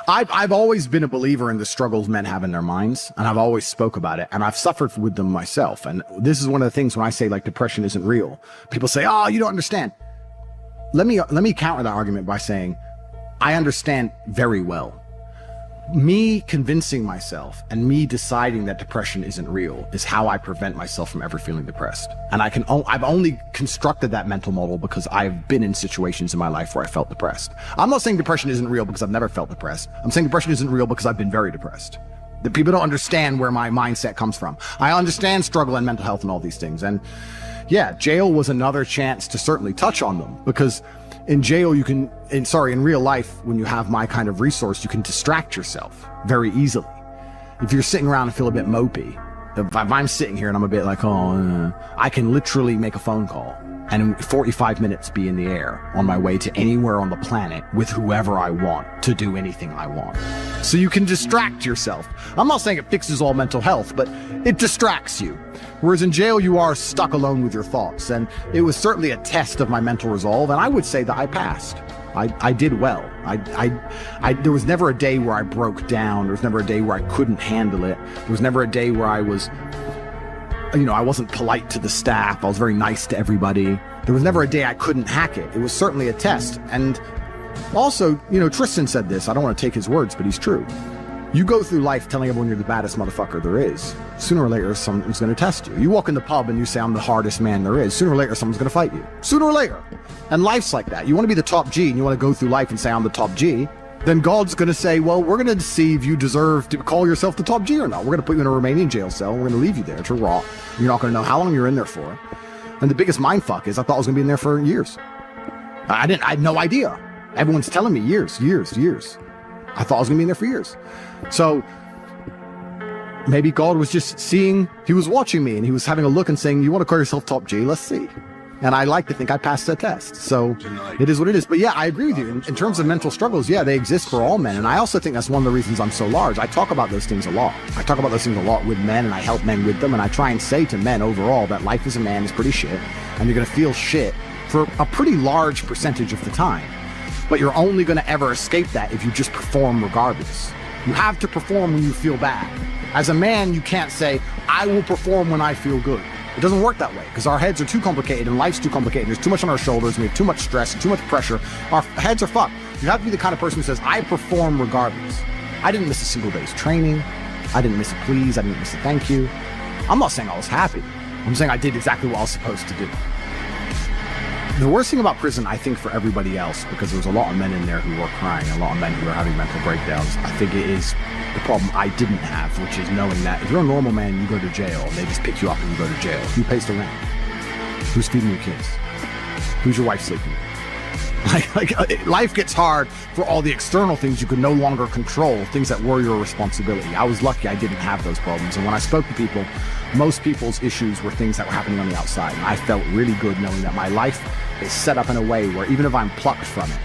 I've always been a believer in the struggles men have in their minds, and I've always spoke about it, and I've suffered with them myself. And this is one of the things when I say like depression isn't real, people say, oh, you don't understand. Let me counter that argument by saying, I understand very well. Me convincing myself and me deciding that depression isn't real is how I prevent myself from ever feeling depressed. And I've only constructed that mental model because I've been in situations in my life where I felt depressed. I'm not saying depression isn't real because I've never felt depressed. I'm saying depression isn't real because I've been very depressed. That people don't understand where my mindset comes from. I understand struggle and mental health and all these things. And yeah, jail was another chance to certainly touch on them, because in jail, in real life, when you have my kind of resource, you can distract yourself very easily. If you're sitting around and feel a bit mopey, if I'm sitting here and I'm a bit like, I can literally make a phone call and in 45 minutes be in the air on my way to anywhere on the planet with whoever I want to do anything I want. So you can distract yourself. I'm not saying it fixes all mental health, but it distracts you. Whereas in jail, you are stuck alone with your thoughts. And it was certainly a test of my mental resolve. And I would say that I passed. I did well. There was never a day where I broke down. There was never a day where I couldn't handle it. There was never a day where I wasn't polite to the staff. I was very nice to everybody. There was never a day I couldn't hack it. It was certainly a test. And also, Tristan said this. I don't want to take his words, but he's true. You go through life telling everyone you're the baddest motherfucker there is. Sooner or later, someone's going to test you. You walk in the pub and you say, I'm the hardest man there is. Sooner or later, someone's going to fight you. Sooner or later. And life's like that. You want to be the top G and you want to go through life and say, I'm the top G. Then God's going to say, well, we're going to see if you deserve to call yourself the top G or not. We're going to put you in a Romanian jail cell. And we're going to leave you there to rot. You're not going to know how long you're in there for. And the biggest mindfuck is I thought I was going to be in there for years. I had no idea. Everyone's telling me years. I thought I was going to be in there for years. So maybe God was just seeing, he was watching me and he was having a look and saying, you want to call yourself top G? Let's see. And I like to think I passed the test. So it is what it is. But yeah, I agree with you. In terms of mental struggles, yeah, they exist for all men. And I also think that's one of the reasons I'm so large. I talk about those things a lot. I talk about those things a lot with men, and I help men with them. And I try and say to men overall that life as a man is pretty shit. And you're going to feel shit for a pretty large percentage of the time. But you're only going to ever escape that if you just perform regardless. You have to perform when you feel bad. As a man, you can't say, I will perform when I feel good. It doesn't work that way because our heads are too complicated and life's too complicated. There's too much on our shoulders. We have too much stress and too much pressure. Our heads are fucked. You have to be the kind of person who says, I perform regardless. I didn't miss a single day's training. I didn't miss a please. I didn't miss a thank you. I'm not saying I was happy. I'm saying I did exactly what I was supposed to do. The worst thing about prison, I think, for everybody else, because there's a lot of men in there who were crying, a lot of men who were having mental breakdowns, I think it is the problem I didn't have, which is knowing that if you're a normal man, you go to jail, and they just pick you up and you go to jail. Who pays the rent? Who's feeding your kids? Who's your wife sleeping with? Life gets hard for all the external things you could no longer control, things that were your responsibility. I was lucky I didn't have those problems. And when I spoke to people, most people's issues were things that were happening on the outside. And I felt really good knowing that my life is set up in a way where even if I'm plucked from it,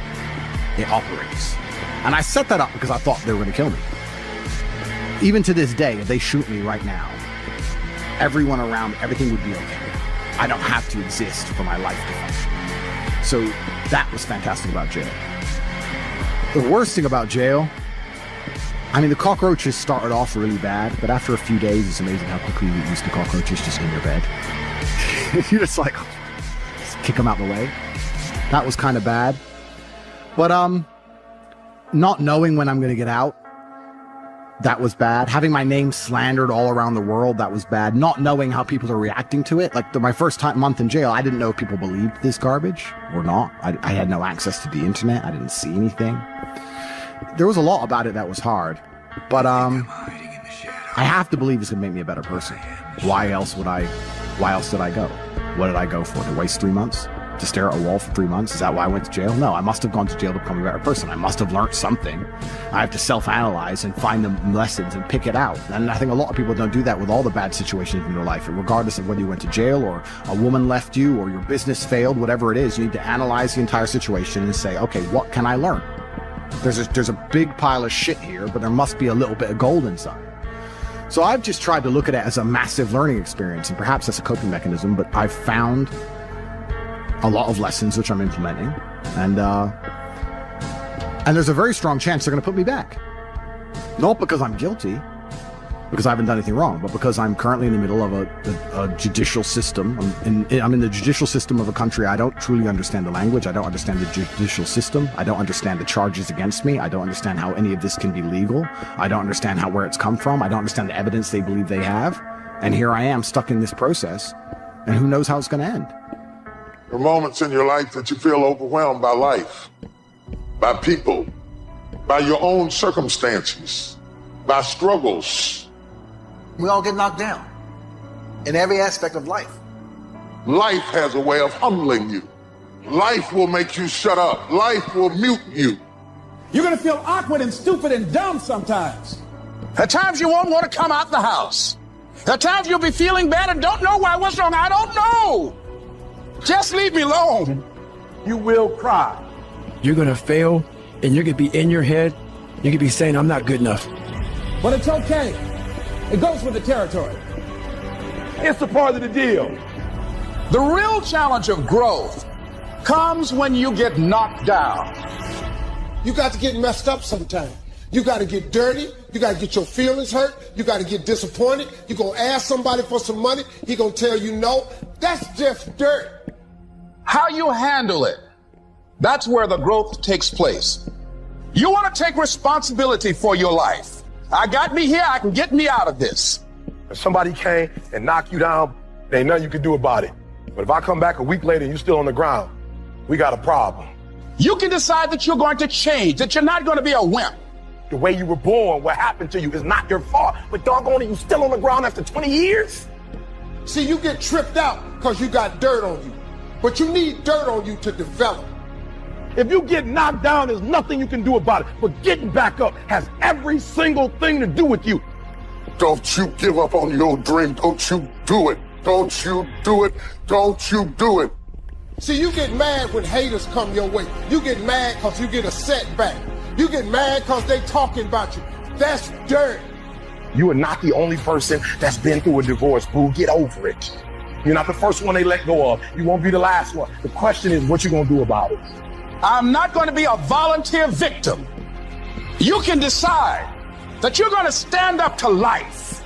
it operates. And I set that up because I thought they were going to kill me. Even to this day, if they shoot me right now, everyone around, everything would be okay. I don't have to exist for my life to function. So that was fantastic about jail. The worst thing about jail, I mean, the cockroaches started off really bad, but after a few days, it's amazing how quickly you get used to cockroaches just in your bed. You're just like, just kick them out the way. That was kind of bad. But not knowing when I'm going to get out, that was bad. Having my name slandered all around the world, that was bad. Not knowing how people are reacting to it. Like my first month in jail, I didn't know if people believed this garbage or not. I had no access to the internet. I didn't see anything. There was a lot about it that was hard. But I have to believe it's going to make me a better person. Why else did I go? What did I go for? To waste 3 months? To stare at a wall for 3 months? Is that why I went to jail? No, I must have gone to jail to become a better person. I must have learned something. I have to self-analyze and find the lessons and pick it out. And I think a lot of people don't do that with all the bad situations in their life. Regardless of whether you went to jail or a woman left you or your business failed, whatever it is, you need to analyze the entire situation and say, okay, what can I learn? There's a big pile of shit here, but there must be a little bit of gold inside. So I've just tried to look at it as a massive learning experience, and perhaps that's a coping mechanism, but I've found a lot of lessons which I'm implementing, and And there's a very strong chance they're going to put me back. Not because I'm guilty, because I haven't done anything wrong, but because I'm currently in the middle of a judicial system. I'm in the judicial system of a country. I don't truly understand the language. I don't understand the judicial system. I don't understand the charges against me. I don't understand how any of this can be legal. I don't understand where it's come from. I don't understand the evidence they believe they have. And here I am stuck in this process, and who knows how it's going to end. There are moments in your life that you feel overwhelmed by life, by people, by your own circumstances, by struggles. We all get knocked down in every aspect of life. Life has a way of humbling you. Life will make you shut up. Life will mute you. You're going to feel awkward and stupid and dumb sometimes. At times you won't want to come out the house. At times you'll be feeling bad and don't know why. What's wrong? I don't know. Just leave me alone. You will cry. You're going to fail, and you're going to be in your head. You're going to be saying, I'm not good enough. But it's okay. It goes with the territory. It's a part of the deal. The real challenge of growth comes when you get knocked down. You got to get messed up sometime. You got to get dirty. You got to get your feelings hurt. You got to get disappointed. You're going to ask somebody for some money. He going to tell you no. That's just dirt. How you handle it, that's where the growth takes place. You want to take responsibility for your life. I got me here. I can get me out of this. If somebody came and knocked you down, there ain't nothing you can do about it. But if I come back a week later and you're still on the ground, we got a problem. You can decide that you're going to change, that you're not going to be a wimp. The way you were born, what happened to you is not your fault. But doggone it, you still on the ground after 20 years? See, you get tripped out because you got dirt on you. But you need dirt on you to develop. If you get knocked down, there's nothing you can do about it. But getting back up has every single thing to do with you. Don't you give up on your dream. Don't you do it. Don't you do it. Don't you do it. See, you get mad when haters come your way. You get mad because you get a setback. You get mad because they talking about you. That's dirt. You are not the only person that's been through a divorce, boo. Get over it. You're not the first one they let go of. You won't be the last one. The question is, what you gonna do about it? I'm not going to be a volunteer victim. You can decide that you're going to stand up to life.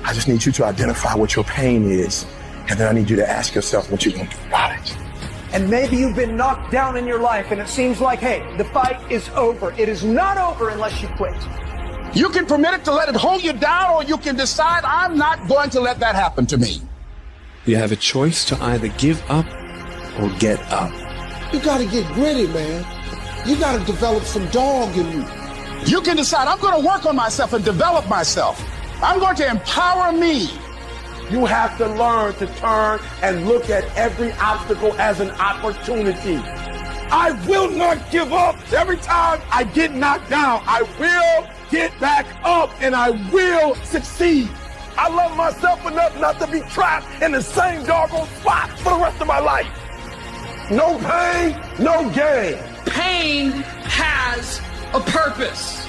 I just need you to identify what your pain is, and then I need you to ask yourself what you're gonna do about it. And maybe you've been knocked down in your life and it seems like, hey, the fight is over. It is not over unless you quit. You can permit it to let it hold you down, or you can decide, I'm not going to let that happen to me. You have a choice to either give up or get up. You got to get gritty, man. You got to develop some dog in you. You can decide, I'm going to work on myself and develop myself. I'm going to empower me. You have to learn to turn and look at every obstacle as an opportunity. I will not give up. Every time I get knocked down, I will get back up and I will succeed. I love myself enough not to be trapped in the same doggone spot for the rest of my life. No pain, no gain. Pain has a purpose.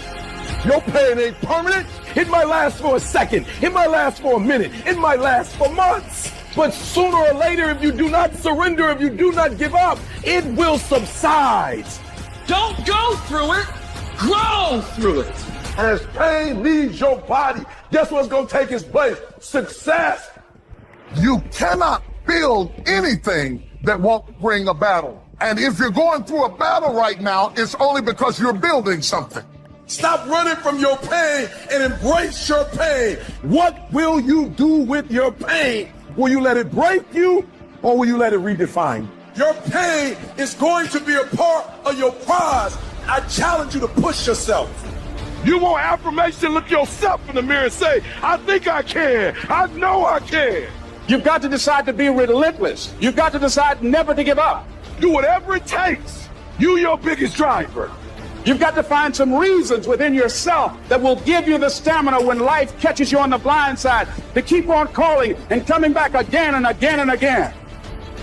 Your pain ain't permanent. It might last for a second. It might last for a minute. It might last for months. But sooner or later, if you do not surrender, if you do not give up, it will subside. Don't go through it. Grow through it. As pain leaves your body, guess what's going to take its place? Success. You cannot build anything that won't bring a battle. And if you're going through a battle right now, it's only because you're building something. Stop running from your pain and embrace your pain. What will you do with your pain? Will you let it break you, or will you let it redefine you? Your pain is going to be a part of your prize. I challenge you to push yourself. You want affirmation? Look yourself in the mirror and say, I think I can. I know I can. You've got to decide to be relentless. You've got to decide never to give up. Do whatever it takes. You your biggest driver. You've got to find some reasons within yourself that will give you the stamina when life catches you on the blind side to keep on calling and coming back again and again and again.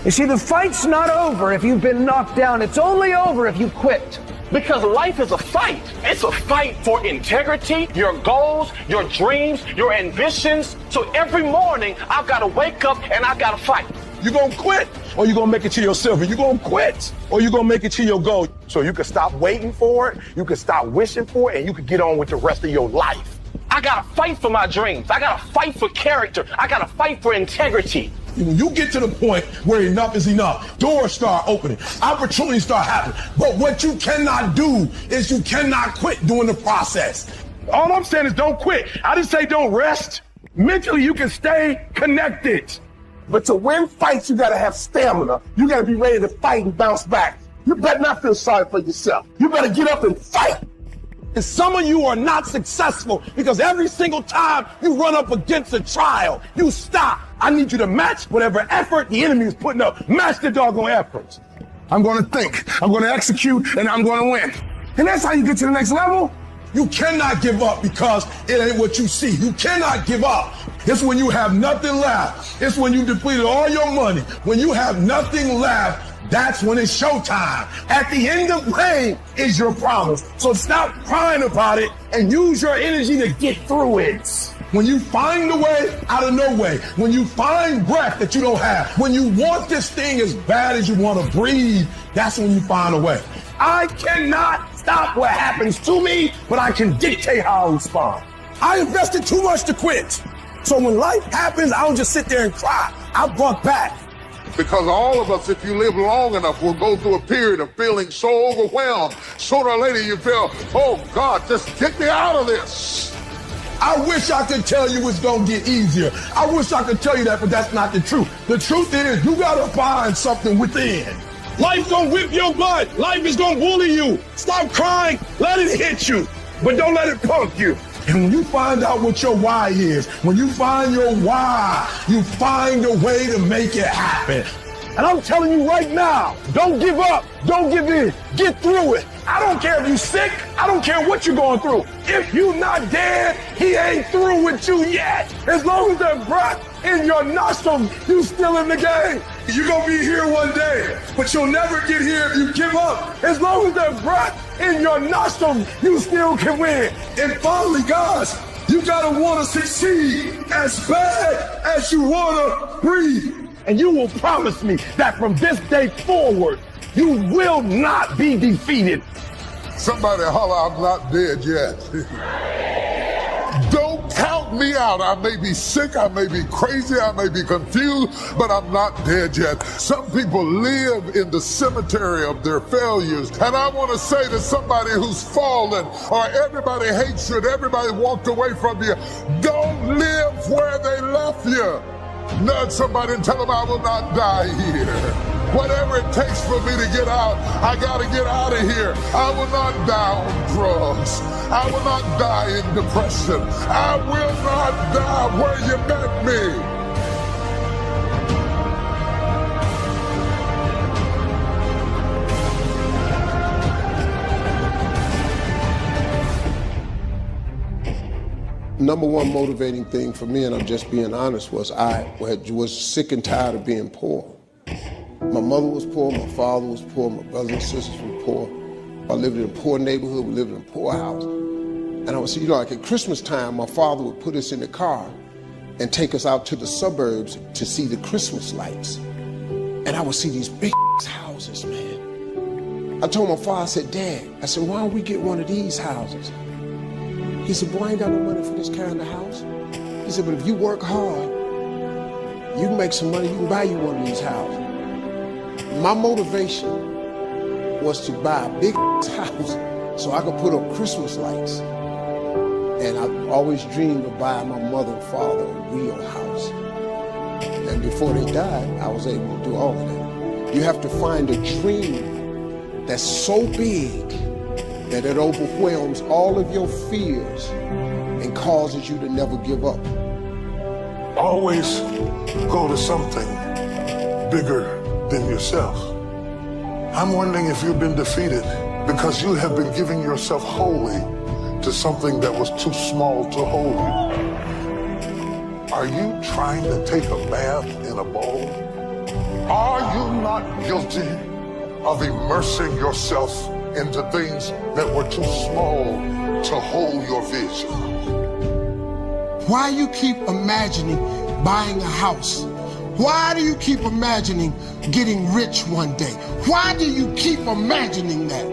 You see, the fight's not over if you've been knocked down. It's only over if you quit. Because life is a fight. It's a fight for integrity, your goals, your dreams, your ambitions. So every morning, I've got to wake up and I've got to fight. You gonna quit or you gonna make it to your silver? You gonna quit or you gonna make it to your gold? So you can stop waiting for it, you can stop wishing for it, and you can get on with the rest of your life. I gotta fight for my dreams. I gotta fight for character. I gotta fight for integrity. When you get to the point where enough is enough, doors start opening, opportunities start happening. But what you cannot do is you cannot quit during the process. All I'm saying is don't quit. I didn't say don't rest. Mentally, you can stay connected. But to win fights, you gotta have stamina. You gotta be ready to fight and bounce back. You better not feel sorry for yourself. You better get up and fight. And some of you are not successful because every single time you run up against a trial, you stop. I need you to match whatever effort the enemy is putting up. Match the doggone efforts. I'm gonna think, I'm gonna execute, and I'm gonna win. And that's how you get to the next level. You cannot give up because it ain't what you see. You cannot give up. It's when you have nothing left. It's when you depleted all your money. When you have nothing left, that's when it's showtime. At the end of pain is your promise. So stop crying about it and use your energy to get through it. When you find a way out of no way, when you find breath that you don't have, when you want this thing as bad as you want to breathe, that's when you find a way. I cannot stop what happens to me, but I can dictate how I respond. I invested too much to quit. So when life happens, I don't just sit there and cry. I buck back. Because all of us, if you live long enough, will go through a period of feeling so overwhelmed. Sooner or later you feel, oh God, just get me out of this. I wish I could tell you it's gonna get easier. I wish I could tell you that, but that's not the truth. The truth is you gotta find something within. Life gonna whip your butt. Life is gonna bully you. Stop crying, let it hit you, but don't let it punk you. And when you find out what your why is, when you find your why, you find a way to make it happen. And I'm telling you right now, don't give up, don't give in, get through it. I don't care if you're sick, I don't care what you're going through. If you're not dead, he ain't through with you yet. As long as there's breath in your nostrils, you still in the game. You're gonna be here one day, but you'll never get here if you give up. As long as there's breath in your nostrils, you still can win. And finally, guys, you gotta wanna succeed as bad as you wanna breathe. And you will promise me that from this day forward, you will not be defeated. Somebody holler, I'm not dead yet. Don't count me out. I may be sick, I may be crazy, I may be confused, but I'm not dead yet. Some people live in the cemetery of their failures. And I want to say to somebody who's fallen, or everybody hates you, and everybody walked away from you, don't live where they left you. Nudge somebody and tell them I will not die here. Whatever it takes for me to get out, I gotta get out of here. I will not die on drugs. I will not die in depression. I will not die where you met me. Number one motivating thing for me, and I'm just being honest, was I was sick and tired of being poor. My mother was poor, my father was poor, my brothers and sisters were poor. I lived in a poor neighborhood, we lived in a poor house. And I would see, like at Christmas time, my father would put us in the car and take us out to the suburbs to see the Christmas lights. And I would see these big houses, man. I told my father, I said, Dad, I said, why don't we get one of these houses? He said, boy, I ain't got no money for this kind of house. He said, but if you work hard, you can make some money, you can buy you one of these houses. My motivation was to buy a big house so I could put up Christmas lights. And I always dreamed of buying my mother and father a real house. And before they died, I was able to do all of that. You have to find a dream that's so big that it overwhelms all of your fears and causes you to never give up. Always go to something bigger than yourself. I'm wondering if you've been defeated because you have been giving yourself wholly to something that was too small to hold you. Are you trying to take a bath in a bowl? Are you not guilty of immersing yourself into things that were too small to hold your vision? Why you keep imagining buying a house Why do you keep imagining getting rich one day? Why do you keep imagining that?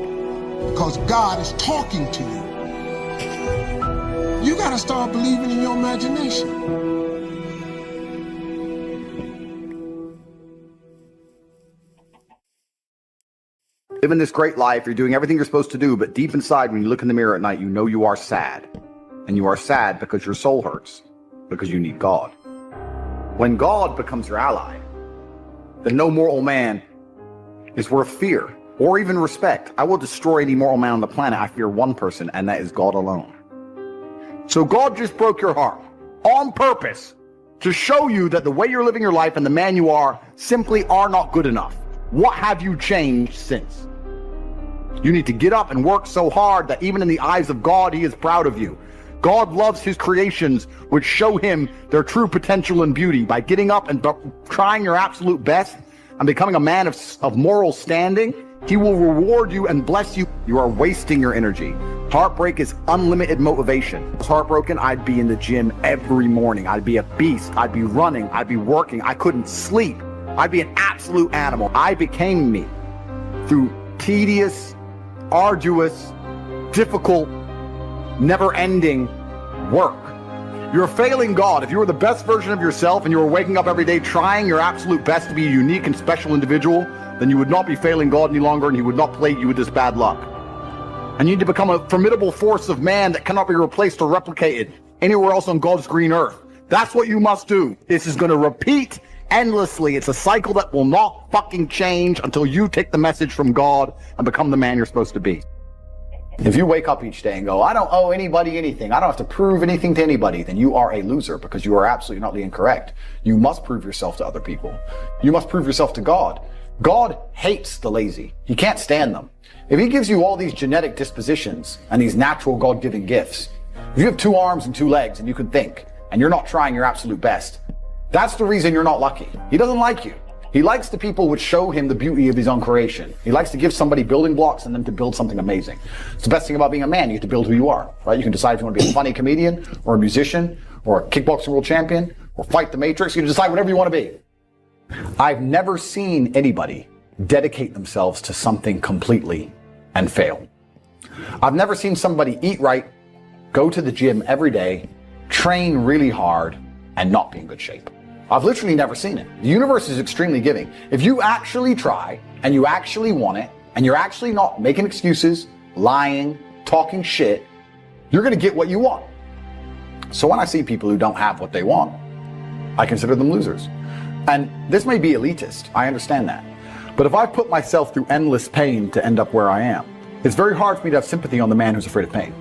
Because God is talking to you. You got to start believing in your imagination. Living this great life, you're doing everything you're supposed to do, but deep inside, when you look in the mirror at night, you know you are sad. And you are sad because your soul hurts, because you need God. When God becomes your ally, then no mortal man is worth fear or even respect. I will destroy any mortal man on the planet. I fear one person, and that is God alone. So God just broke your heart on purpose to show you that the way you're living your life and the man you are simply are not good enough. What have you changed since? You need to get up and work so hard that even in the eyes of God, he is proud of you. God loves his creations, which show him their true potential and beauty. By getting up and trying your absolute best and becoming a man of moral standing, he will reward you and bless you. You are wasting your energy. Heartbreak is unlimited motivation. If I was heartbroken, I'd be in the gym every morning. I'd be a beast. I'd be running. I'd be working. I couldn't sleep. I'd be an absolute animal. I became me through tedious, arduous, difficult, never-ending work. You're failing God. If you were the best version of yourself and you were waking up every day trying your absolute best to be a unique and special individual, then you would not be failing God any longer, and he would not plague you with this bad luck. And you need to become a formidable force of man that cannot be replaced or replicated anywhere else on God's green earth. That's what you must do. This is going to repeat endlessly. It's a cycle that will not fucking change until you take the message from God and become the man you're supposed to be. If you wake up each day and go, I don't owe anybody anything, I don't have to prove anything to anybody, then you are a loser, because you are absolutely not incorrect. You must prove yourself to other people. You must prove yourself to God. God hates the lazy. He can't stand them. If he gives you all these genetic dispositions and these natural God-given gifts, if you have 2 arms and 2 legs and you can think, and you're not trying your absolute best, that's the reason you're not lucky. He doesn't like you. He likes the people which show him the beauty of his own creation. He likes to give somebody building blocks and then to build something amazing. It's the best thing about being a man. You get to build who you are, right? You can decide if you want to be a funny comedian or a musician or a kickboxing world champion or fight the Matrix. You can decide whatever you want to be. I've never seen anybody dedicate themselves to something completely and fail. I've never seen somebody eat right, go to the gym every day, train really hard, and not be in good shape. I've literally never seen it. The universe is extremely giving. If you actually try and you actually want it and you're actually not making excuses, lying, talking shit, you're going to get what you want. So when I see people who don't have what they want, I consider them losers. And this may be elitist. I understand that. But if I put myself through endless pain to end up where I am, it's very hard for me to have sympathy on the man who's afraid of pain.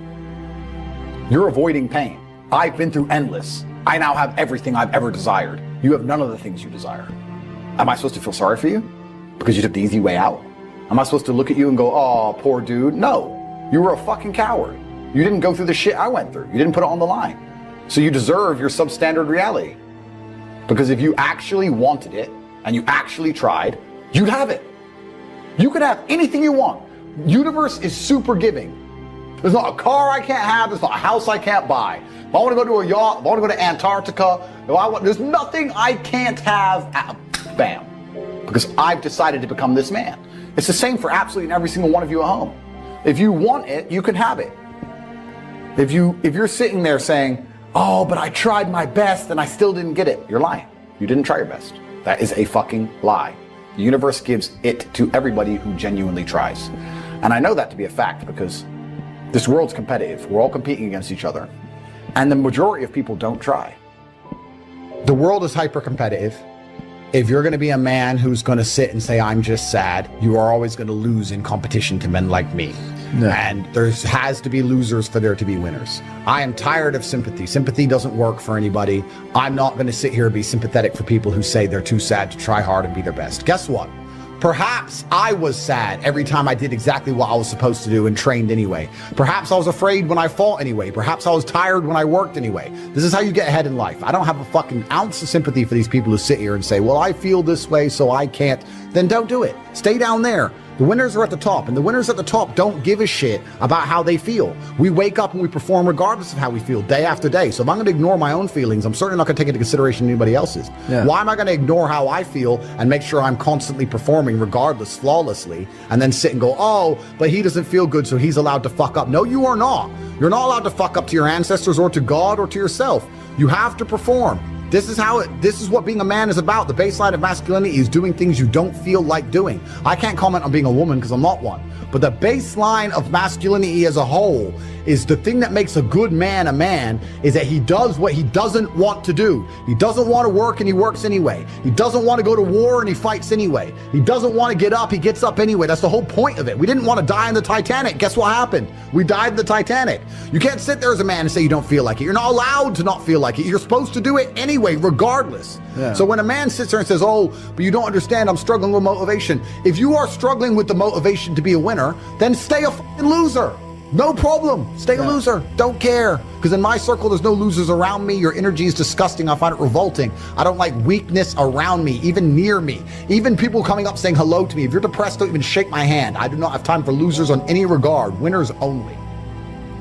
You're avoiding pain. I've been through endless. I now have everything I've ever desired. You have none of the things you desire. Am I supposed to feel sorry for you because you took the easy way out? Am I supposed to look at you and go, oh, poor dude? No, you were a fucking coward. You didn't go through the shit I went through. You didn't put it on the line. So you deserve your substandard reality. Because if you actually wanted it and you actually tried, you'd have it. You could have anything you want. Universe is super giving. There's not a car I can't have. There's not a house I can't buy. If I want to go to a yacht, if I want to go to Antarctica, there's nothing I can't have. Bam. Because I've decided to become this man. It's the same for absolutely every single one of you at home. If you want it, you can have it. If you're sitting there saying, oh, but I tried my best and I still didn't get it, you're lying. You didn't try your best. That is a fucking lie. The universe gives it to everybody who genuinely tries. And I know that to be a fact because this world's competitive. We're all competing against each other. And the majority of people don't try. The world is hyper-competitive. If you're going to be a man who's going to sit and say, I'm just sad, you are always going to lose in competition to men like me. No. And there has to be losers for there to be winners. I am tired of sympathy. Sympathy doesn't work for anybody. I'm not going to sit here and be sympathetic for people who say they're too sad to try hard and be their best. Guess what? Perhaps I was sad every time I did exactly what I was supposed to do and trained anyway. Perhaps I was afraid when I fought anyway. Perhaps I was tired when I worked anyway. This is how you get ahead in life. I don't have a fucking ounce of sympathy for these people who sit here and say, well, I feel this way, so I can't. Then don't do it. Stay down there. The winners are at the top, and the winners at the top don't give a shit about how they feel. We wake up and we perform regardless of how we feel day after day. So if I'm going to ignore my own feelings, I'm certainly not going to take into consideration anybody else's. Yeah. Why am I going to ignore how I feel and make sure I'm constantly performing regardless, flawlessly, and then sit and go, oh, but he doesn't feel good, so he's allowed to fuck up. No, you are not. You're not allowed to fuck up to your ancestors or to God or to yourself. You have to perform. This is what being a man is about. The baseline of masculinity is doing things you don't feel like doing. I can't comment on being a woman because I'm not one. But the baseline of masculinity as a whole is the thing that makes a good man a man is that he does what he doesn't want to do. He doesn't want to work and he works anyway. He doesn't want to go to war and he fights anyway. He doesn't want to get up, he gets up anyway. That's the whole point of it. We didn't want to die in the Titanic. Guess what happened? We died in the Titanic. You can't sit there as a man and say you don't feel like it. You're not allowed to not feel like it. You're supposed to do it anyway, regardless. Yeah. So when a man sits there and says, oh, but you don't understand, I'm struggling with motivation. If you are struggling with the motivation to be a winner, then stay a fucking loser. No problem. Stay a loser. Don't care. Because in my circle, there's no losers around me. Your energy is disgusting. I find it revolting. I don't like weakness around me, even near me. Even people coming up saying hello to me. If you're depressed, don't even shake my hand. I do not have time for losers on any regard. Winners only.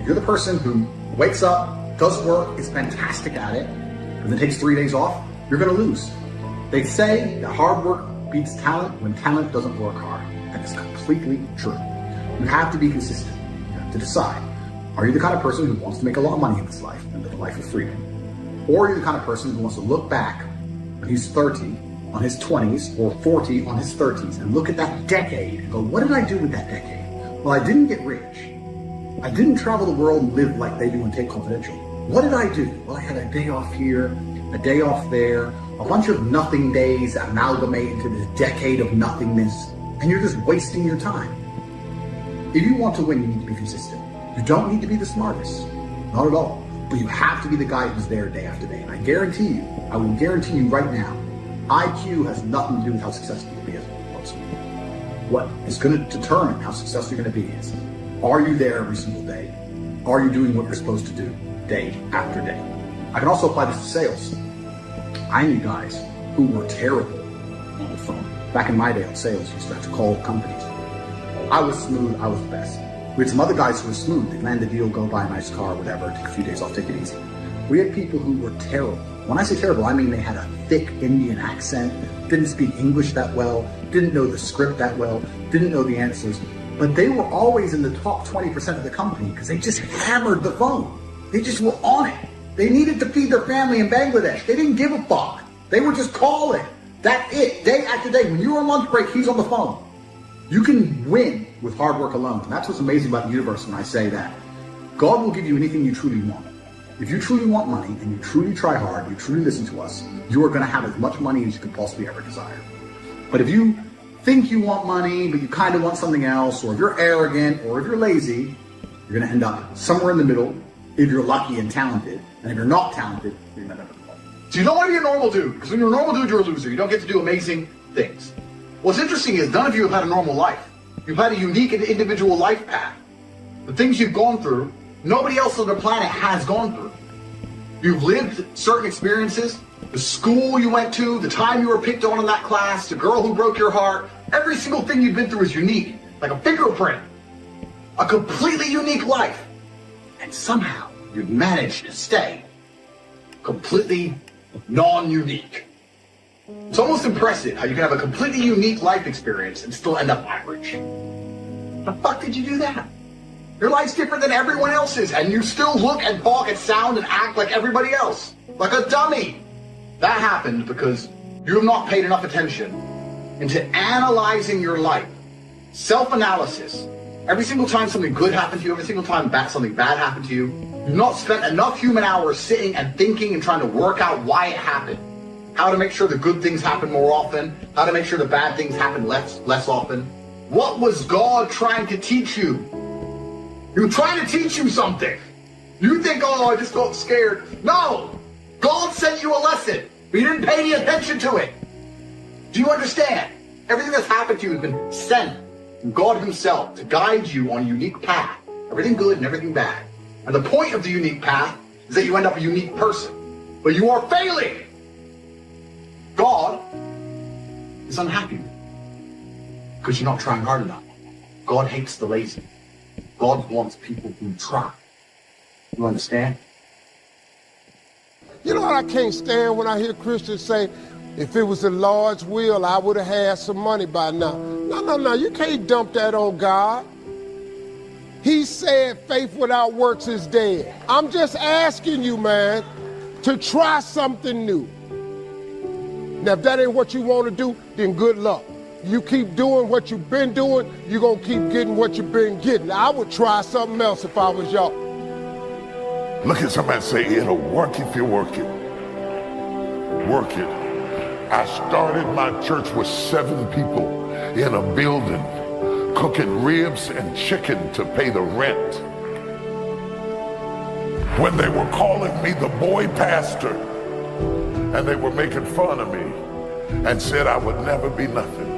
If you're the person who wakes up, does work, is fantastic at it, and then takes 3 days off, you're going to lose. They say that hard work beats talent when talent doesn't work hard. That is completely true. You have to be consistent. You have to decide. Are you the kind of person who wants to make a lot of money in this life and live a life of freedom? Or are you the kind of person who wants to look back when he's 30 on his 20s or 40 on his 30s and look at that decade and go, what did I do with that decade? Well, I didn't get rich. I didn't travel the world and live like they do in Take Confidential. What did I do? Well, I had a day off here, a day off there, a bunch of nothing days that amalgamate into this decade of nothingness, and you're just wasting your time. If you want to win, you need to be consistent. You don't need to be the smartest, not at all, but you have to be the guy who's there day after day. And I will guarantee you right now, IQ has nothing to do with how successful you'll be as a person. What is going to determine how successful you're going to be is, are you there every single day? Are you doing what you're supposed to do day after day? I can also apply this to sales. I knew guys who were terrible on the phone. Back in my day on sales, you used to have to call companies. I was smooth, I was the best. We had some other guys who were smooth. They'd land a deal, go buy a nice car, whatever, take a few days off, take it easy. We had people who were terrible. When I say terrible, I mean they had a thick Indian accent, didn't speak English that well, didn't know the script that well, didn't know the answers, but they were always in the top 20% of the company because they just hammered the phone. They just were on it. They needed to feed their family in Bangladesh. They didn't give a fuck. They were just calling. That's it, day after day. When you're on lunch break, he's on the phone. You can win with hard work alone. And that's what's amazing about the universe when I say that. God will give you anything you truly want. If you truly want money and you truly try hard, you truly listen to us, you are going to have as much money as you could possibly ever desire. But if you think you want money, but you kind of want something else, or if you're arrogant, or if you're lazy, you're going to end up somewhere in the middle if you're lucky and talented. And if you're not talented, you're going to end up in the middle. So you don't want to be a normal dude, because when you're a normal dude, you're a loser. You don't get to do amazing things. What's interesting is none of you have had a normal life. You've had a unique and individual life path. The things you've gone through, nobody else on the planet has gone through. You've lived certain experiences, the school you went to, the time you were picked on in that class, the girl who broke your heart. Every single thing you've been through is unique, like a fingerprint. A completely unique life. And somehow you've managed to stay completely non-unique. It's almost impressive how you can have a completely unique life experience and still end up average. How the fuck did you do that? Your life's different than everyone else's, and you still look and talk and sound and act like everybody else. Like a dummy. That happened because you have not paid enough attention into analyzing your life. Self-analysis. Every single time something good happened to you, every single time something bad happened to you, you've not spent enough human hours sitting and thinking and trying to work out why it happened. How to make sure the good things happen more often, how to make sure the bad things happen less often. What was God trying to teach you? He was trying to teach you something. You think, oh, I just got scared. No! God sent you a lesson, but you didn't pay any attention to it. Do you understand? Everything that's happened to you has been sent from God himself to guide you on a unique path. Everything good and everything bad. And the point of the unique path is that you end up a unique person. But you are failing. God is unhappy because you're not trying hard enough. God hates the lazy. God wants people who try. You understand? You know what I can't stand when I hear Christians say, if it was the Lord's will, I would have had some money by now. No, you can't dump that on God. He said faith without works is dead. I'm just asking you, man, to try something new. Now, if that ain't what you want to do, then good luck. You keep doing what you've been doing, you're going to keep getting what you've been getting. I would try something else if I was y'all. Look at somebody and say, it'll work if you work it. Work it. I started my church with 7 people in a building, cooking ribs and chicken to pay the rent. When they were calling me the boy pastor, and they were making fun of me and said I would never be nothing.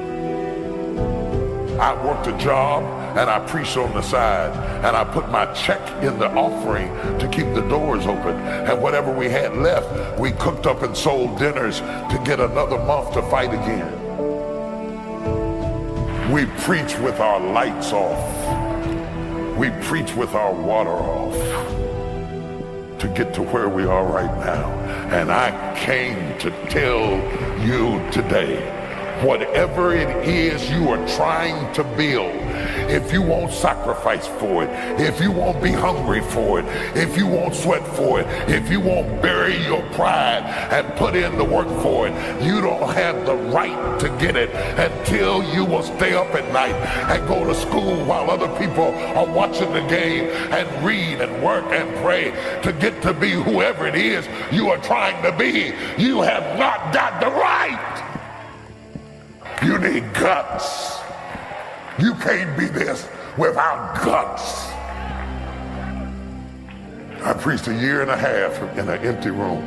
I worked a job and I preached on the side, and I put my check in the offering to keep the doors open, and whatever we had left, we cooked up and sold dinners to get another month to fight again. We preach with our lights off. We preach with our water off to get to where we are right now. And I came to tell you today, whatever it is you are trying to build, if you won't sacrifice for it, if you won't be hungry for it, if you won't sweat for it, if you won't bury your pride and put in the work for it, you don't have the right to get it until you will stay up at night and go to school while other people are watching the game and read and work and pray to get to be whoever it is you are trying to be. You have not got the right. You need guts. You can't be this without guts. I preached 1.5 years in an empty room.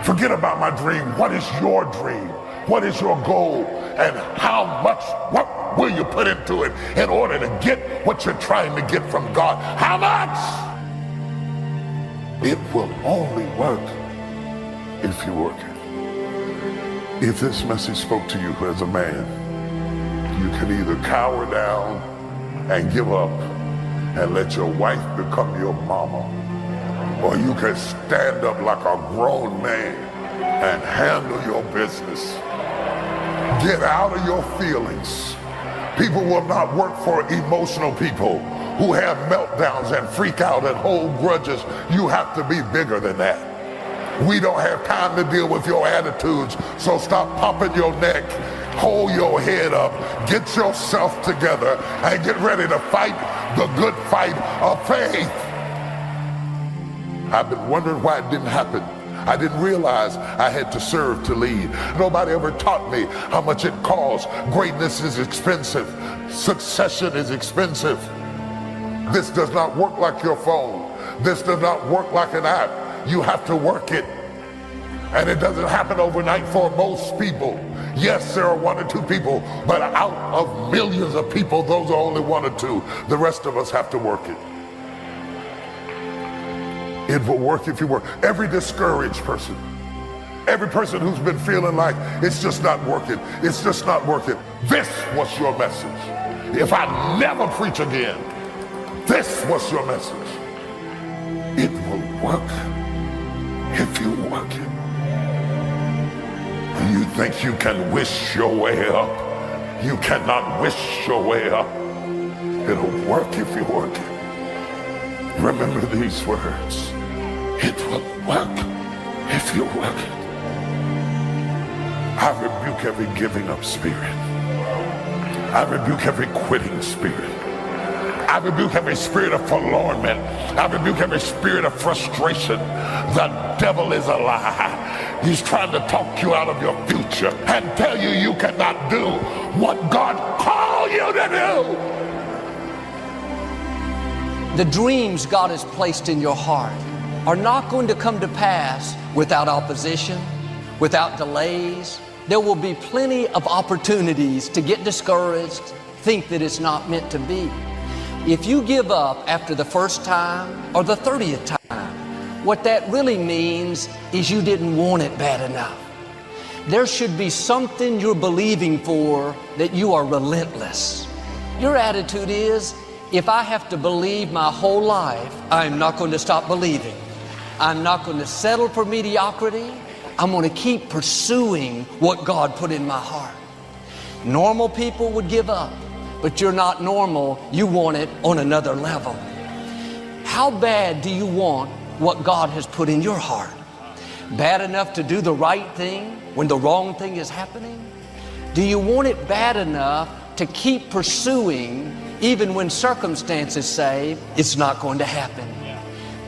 Forget about my dream. What is your dream? What is your goal? And what will you put into it in order to get what you're trying to get from God? How much? It will only work if you work it. If this message spoke to you as a man, you can either cower down and give up and let your wife become your mama, or you can stand up like a grown man and handle your business. Get out of your feelings. People will not work for emotional people who have meltdowns and freak out and hold grudges. You have to be bigger than that. We don't have time to deal with your attitudes, so stop popping your neck, hold your head up, get yourself together, and get ready to fight the good fight of faith. I've been wondering why it didn't happen. I didn't realize I had to serve to lead. Nobody ever taught me how much it costs. Greatness is expensive. Succession is expensive. This does not work like your phone. This does not work like an app. You have to work it. And it doesn't happen overnight for most people. Yes, there are 1 or 2 people, but out of millions of people, those are only 1 or 2. The rest of us have to work it. It will work if you work. Every discouraged person, every person who's been feeling like it's just not working, it's just not working, this was your message. If I never preach again, this was your message. It will work if you work it. You think you can wish your way up? You cannot wish your way up. It'll work if you work it. Remember these words. It will work if you work it. I rebuke every giving up spirit. I rebuke every quitting spirit. I rebuke every spirit of forlornment. I rebuke every spirit of frustration. The devil is a lie. He's trying to talk you out of your future and tell you you cannot do what God called you to do. The dreams God has placed in your heart are not going to come to pass without opposition, without delays. There will be plenty of opportunities to get discouraged, think that it's not meant to be. If you give up after the first time or the 30th time, what that really means is you didn't want it bad enough. There should be something you're believing for that you are relentless. Your attitude is, if I have to believe my whole life, I'm not going to stop believing. I'm not going to settle for mediocrity. I'm going to keep pursuing what God put in my heart. Normal people would give up, but you're not normal. You want it on another level. How bad do you want what God has put in your heart? Bad enough to do the right thing when the wrong thing is happening? Do you want it bad enough to keep pursuing even when circumstances say it's not going to happen?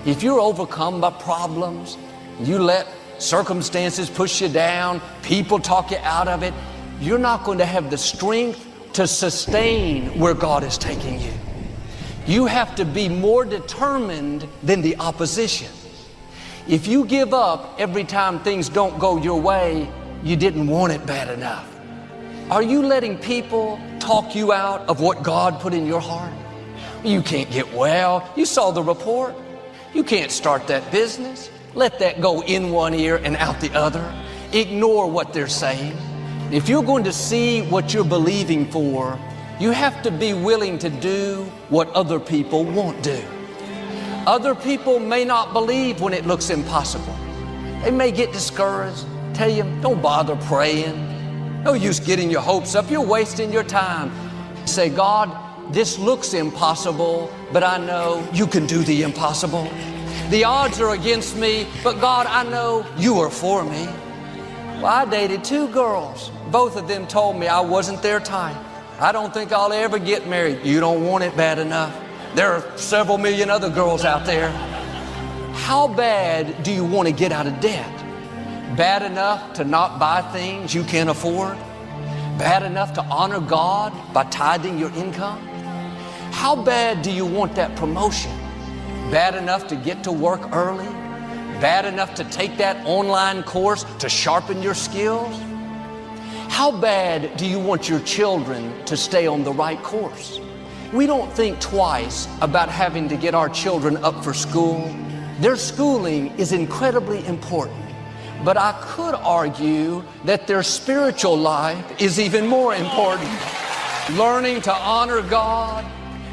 If you're overcome by problems, you let circumstances push you down, people talk you out of it, you're not going to have the strength to sustain where God is taking you. You have to be more determined than the opposition. If you give up every time things don't go your way, you didn't want it bad enough. Are you letting people talk you out of what God put in your heart? You can't get well. You saw the report. You can't start that business. Let that go in one ear and out the other. Ignore what they're saying. If you're going to see what you're believing for, you have to be willing to do what other people won't do. Other people may not believe when it looks impossible. They may get discouraged, tell you, don't bother praying. No use getting your hopes up. You're wasting your time. Say, God, this looks impossible, but I know you can do the impossible. The odds are against me, but God, I know you are for me. Well, I dated 2 girls. Both of them told me I wasn't their type. I don't think I'll ever get married. You don't want it bad enough. There are several million other girls out there. How bad do you want to get out of debt? Bad enough to not buy things you can't afford? Bad enough to honor God by tithing your income? How bad do you want that promotion? Bad enough to get to work early? Bad enough to take that online course to sharpen your skills? How bad do you want your children to stay on the right course? We don't think twice about having to get our children up for school. Their schooling is incredibly important, but I could argue that their spiritual life is even more important. Learning to honor God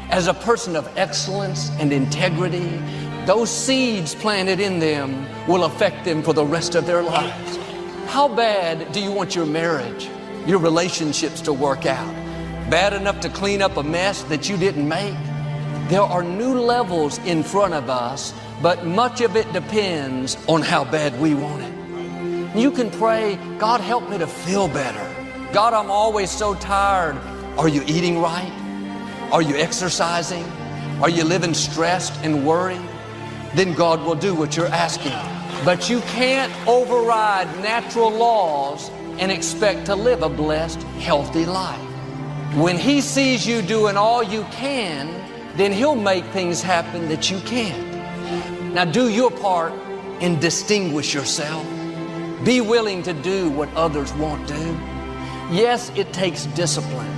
as a person of excellence and integrity, those seeds planted in them will affect them for the rest of their lives. How bad do you want your marriage, your relationships to work out? Bad enough to clean up a mess that you didn't make? There are new levels in front of us, but much of it depends on how bad we want it. You can pray, God, help me to feel better. God, I'm always so tired. Are you eating right? Are you exercising? Are you living stressed and worried? Then God will do what you're asking. But you can't override natural laws and expect to live a blessed, healthy life. When He sees you doing all you can, then He'll make things happen that you can't. Now do your part and distinguish yourself. Be willing to do what others won't do. Yes, it takes discipline,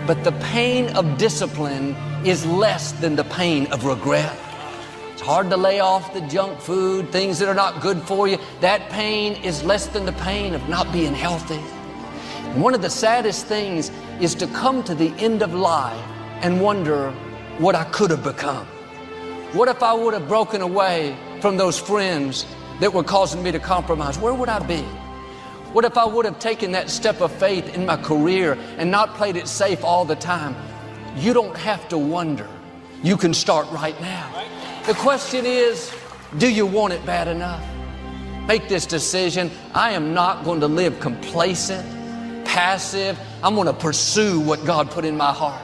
but the pain of discipline is less than the pain of regret. It's hard to lay off the junk food, things that are not good for you. That pain is less than the pain of not being healthy. One of the saddest things is to come to the end of life and wonder what I could have become. What if I would have broken away from those friends that were causing me to compromise? Where would I be? What if I would have taken that step of faith in my career and not played it safe all the time? You don't have to wonder. You can start right now. The question is, do you want it bad enough? Make this decision. I am not going to live complacent, passive. I'm going to pursue what God put in my heart.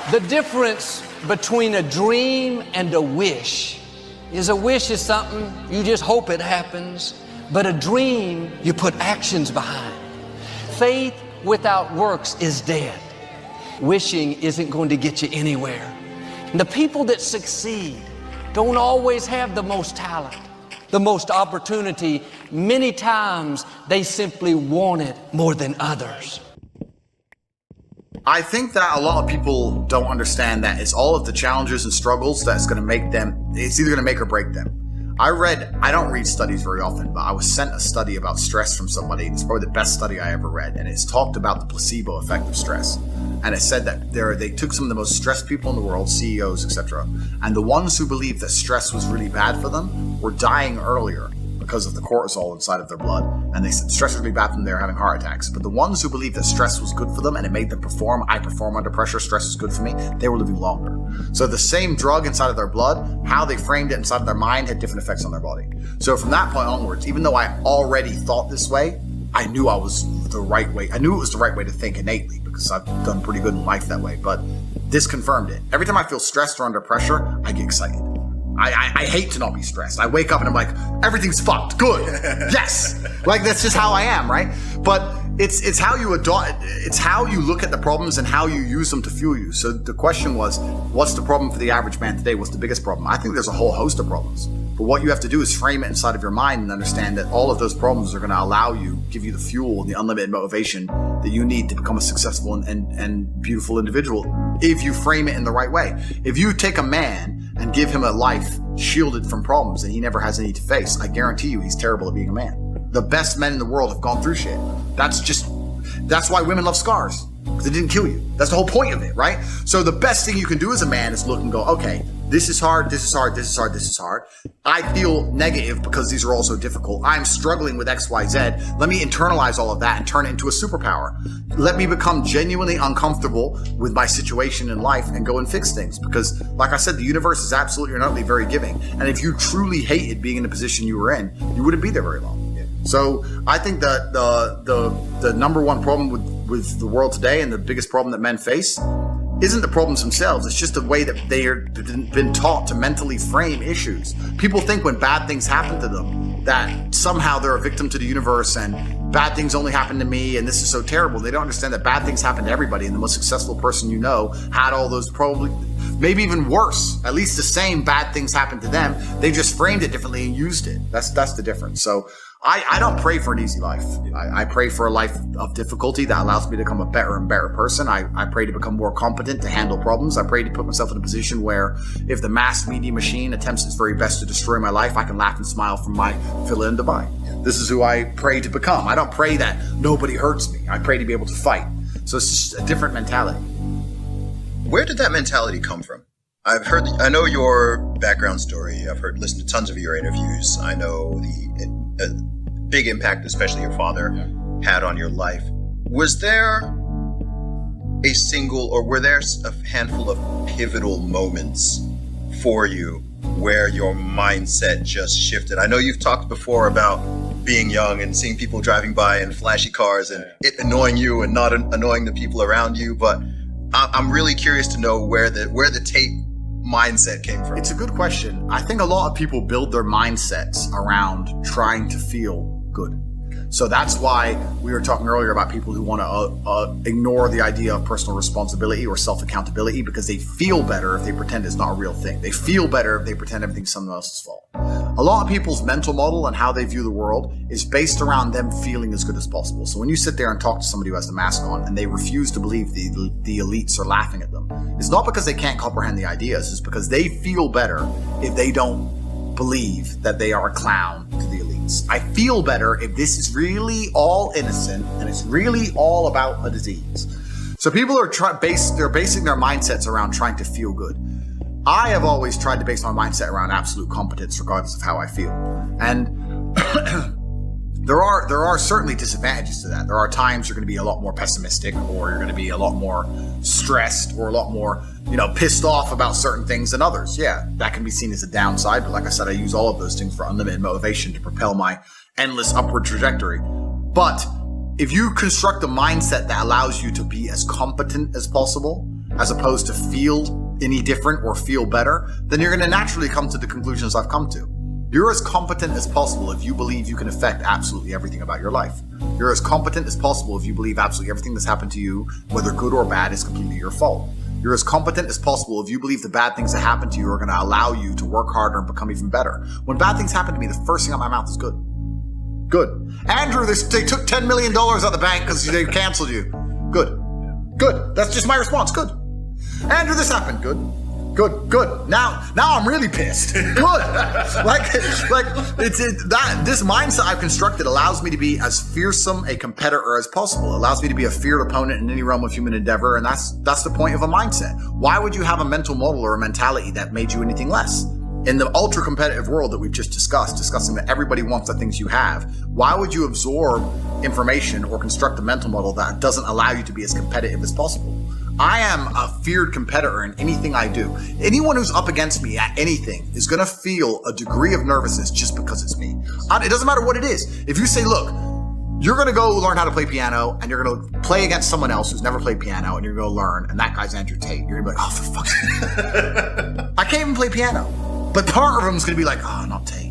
The difference between a dream and a wish is something you just hope it happens, but a dream you put actions behind. Faith without works is dead. Wishing isn't going to get you anywhere. And the people that succeed don't always have the most talent, the most opportunity. Many times they simply want it more than others. I think that a lot of people don't understand that it's all of the challenges and struggles that's going to make them, it's either going to make or break them. I don't read studies very often, but I was sent a study about stress from somebody. It's probably the best study I ever read. And it's talked about the placebo effect of stress. And it said that they took some of the most stressed people in the world, CEOs, etc. And the ones who believed that stress was really bad for them were dying earlier because of the cortisol inside of their blood. And they said stress was really bad for them, they were having heart attacks. But the ones who believed that stress was good for them and it made them perform, I perform under pressure, stress is good for me, they were living longer. So the same drug inside of their blood, how they framed it inside of their mind had different effects on their body. So from that point onwards, even though I already thought this way, I knew I was the right way. I knew it was the right way to think innately because I've done pretty good in life that way. But this confirmed it. Every time I feel stressed or under pressure, I get excited. I hate to not be stressed. I wake up and I'm like, everything's fucked. Good. Yes. Like, that's just how I am, right? But it's how you adopt, it's how you look at the problems and how you use them to fuel you. So the question was, what's the problem for the average man today? What's the biggest problem? I think there's a whole host of problems. But what you have to do is frame it inside of your mind and understand that all of those problems are going to allow you, give you the fuel and the unlimited motivation that you need to become a successful and beautiful individual if you frame it in the right way. If you take a man and give him a life shielded from problems and he never has any to face, I guarantee you he's terrible at being a man. The best men in the world have gone through shit. That's why women love scars, because it didn't kill you. That's the whole point of it, right? So the best thing you can do as a man is look and go, okay, this is hard, this is hard, this is hard, this is hard. I feel negative because these are all so difficult. I'm struggling with X, Y, Z. Let me internalize all of that and turn it into a superpower. Let me become genuinely uncomfortable with my situation in life and go and fix things. Because, like I said, the universe is absolutely and utterly very giving. And if you truly hated being in the position you were in, you wouldn't be there very long. So I think that the number one problem with the world today and the biggest problem that men face isn't the problems themselves. It's just the way that they've been taught to mentally frame issues. People think when bad things happen to them that somehow they're a victim to the universe and bad things only happen to me and this is so terrible. They don't understand that bad things happen to everybody, and the most successful person you know had all those, probably maybe even worse, at least the same bad things happened to them. They just framed it differently and used it. That's the difference. So I don't pray for an easy life. I pray for a life of difficulty that allows me to become a better and better person. I pray to become more competent to handle problems. I pray to put myself in a position where if the mass media machine attempts its very best to destroy my life, I can laugh and smile from my villa in Dubai. This is who I pray to become. I don't pray that nobody hurts me. I pray to be able to fight. So it's just a different mentality. Where did that mentality come from? I know your background story. I've listened to tons of your interviews. I know the big impact, especially your father, had on your life. Was there a single, or were there a handful of pivotal moments for you where your mindset just shifted? I know you've talked before about being young and seeing people driving by in flashy cars and it annoying you and not annoying the people around you, but I'm really curious to know where the Tate mindset came from. It's a good question. I think a lot of people build their mindsets around trying to feel good. So that's why we were talking earlier about people who want to ignore the idea of personal responsibility or self-accountability because they feel better if they pretend it's not a real thing. They feel better if they pretend everything's someone else's fault. A lot of people's mental model and how they view the world is based around them feeling as good as possible. So when you sit there and talk to somebody who has the mask on and they refuse to believe the elites are laughing at them, it's not because they can't comprehend the ideas. It's because they feel better if they don't believe that they are a clown to the elites. I feel better if this is really all innocent and it's really all about a disease. So people are they're basing their mindsets around trying to feel good. I have always tried to base my mindset around absolute competence regardless of how I feel. And there are certainly disadvantages to that. There are times you're going to be a lot more pessimistic, or you're going to be a lot more stressed, or a lot more, pissed off about certain things than others. Yeah, that can be seen as a downside. But like I said, I use all of those things for unlimited motivation to propel my endless upward trajectory. But if you construct a mindset that allows you to be as competent as possible, as opposed to feel any different or feel better, then you're going to naturally come to the conclusions I've come to. You're as competent as possible if you believe you can affect absolutely everything about your life. You're as competent as possible if you believe absolutely everything that's happened to you, whether good or bad, is completely your fault. You're as competent as possible if you believe the bad things that happen to you are going to allow you to work harder and become even better. When bad things happen to me, the first thing out of my mouth is good. Good. Andrew, they took $10 million out of the bank because they canceled you. Good. Good. That's just my response. Good. Andrew, this happened. Good. Good. Now I'm really pissed. Good. like this mindset I've constructed allows me to be as fearsome a competitor as possible. It allows me to be a feared opponent in any realm of human endeavor, and that's the point of a mindset. Why would you have a mental model or a mentality that made you anything less? In the ultra competitive world that we've just discussing that everybody wants the things you have, why would you absorb information or construct a mental model that doesn't allow you to be as competitive as possible? I am a feared competitor in anything I do. Anyone who's up against me at anything is going to feel a degree of nervousness just because it's me. It doesn't matter what it is. If you say, look, you're going to go learn how to play piano and you're going to play against someone else who's never played piano and you're going to learn, and that guy's Andrew Tate, you're going to be like, oh, for fuck's sake. I can't even play piano. But part of them is going to be like, oh, not Tate.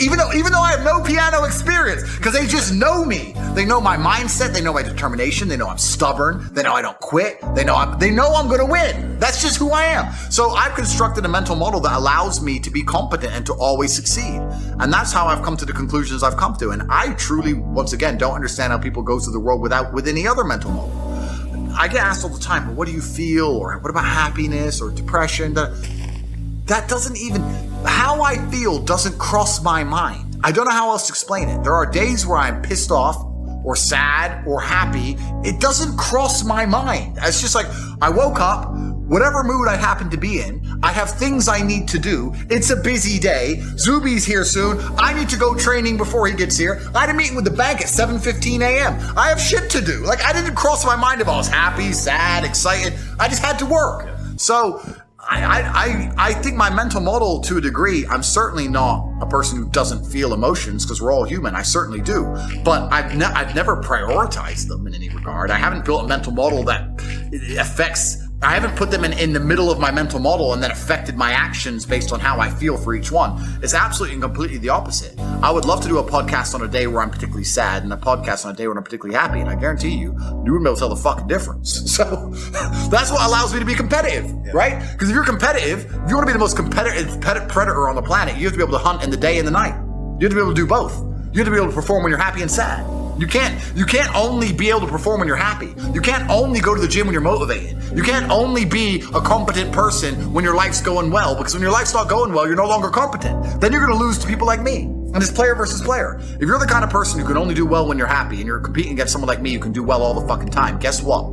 Even though I have no piano experience, because they just know me. They know my mindset. They know my determination. They know I'm stubborn. They know I don't quit. They know I'm going to win. That's just who I am. So I've constructed a mental model that allows me to be competent and to always succeed. And that's how I've come to the conclusions I've come to. And I truly, once again, don't understand how people go through the world with any other mental model. I get asked all the time, well, what do you feel? Or what about happiness or depression? That doesn't even, how I feel doesn't cross my mind. I don't know how else to explain it. There are days where I'm pissed off or sad or happy. It doesn't cross my mind. It's just like, I woke up, whatever mood I happen to be in, I have things I need to do. It's a busy day. Zuby's here soon. I need to go training before he gets here. I had a meeting with the bank at 7:15 a.m. I have shit to do. Like, I didn't cross my mind if I was happy, sad, excited. I just had to work. So I think my mental model, to a degree, I'm certainly not a person who doesn't feel emotions, because we're all human. I certainly do. But I've never prioritized them in any regard. I haven't built a mental model that affects, I haven't put them in the middle of my mental model and then affected my actions based on how I feel for each one. It's absolutely and completely the opposite. I would love to do a podcast on a day where I'm particularly sad and a podcast on a day when I'm particularly happy. And I guarantee you wouldn't be able to tell the fucking difference. So that's what allows me to be competitive, right? Because if you're competitive, if you want to be the most competitive predator on the planet, you have to be able to hunt in the day and the night. You have to be able to do both. You have to be able to perform when you're happy and sad. You can't only be able to perform when you're happy. You can't only go to the gym when you're motivated. You can't only be a competent person when your life's going well, because when your life's not going well, you're no longer competent. Then you're going to lose to people like me. And it's player versus player. If you're the kind of person who can only do well when you're happy and you're competing against someone like me who can do well all the fucking time, guess what?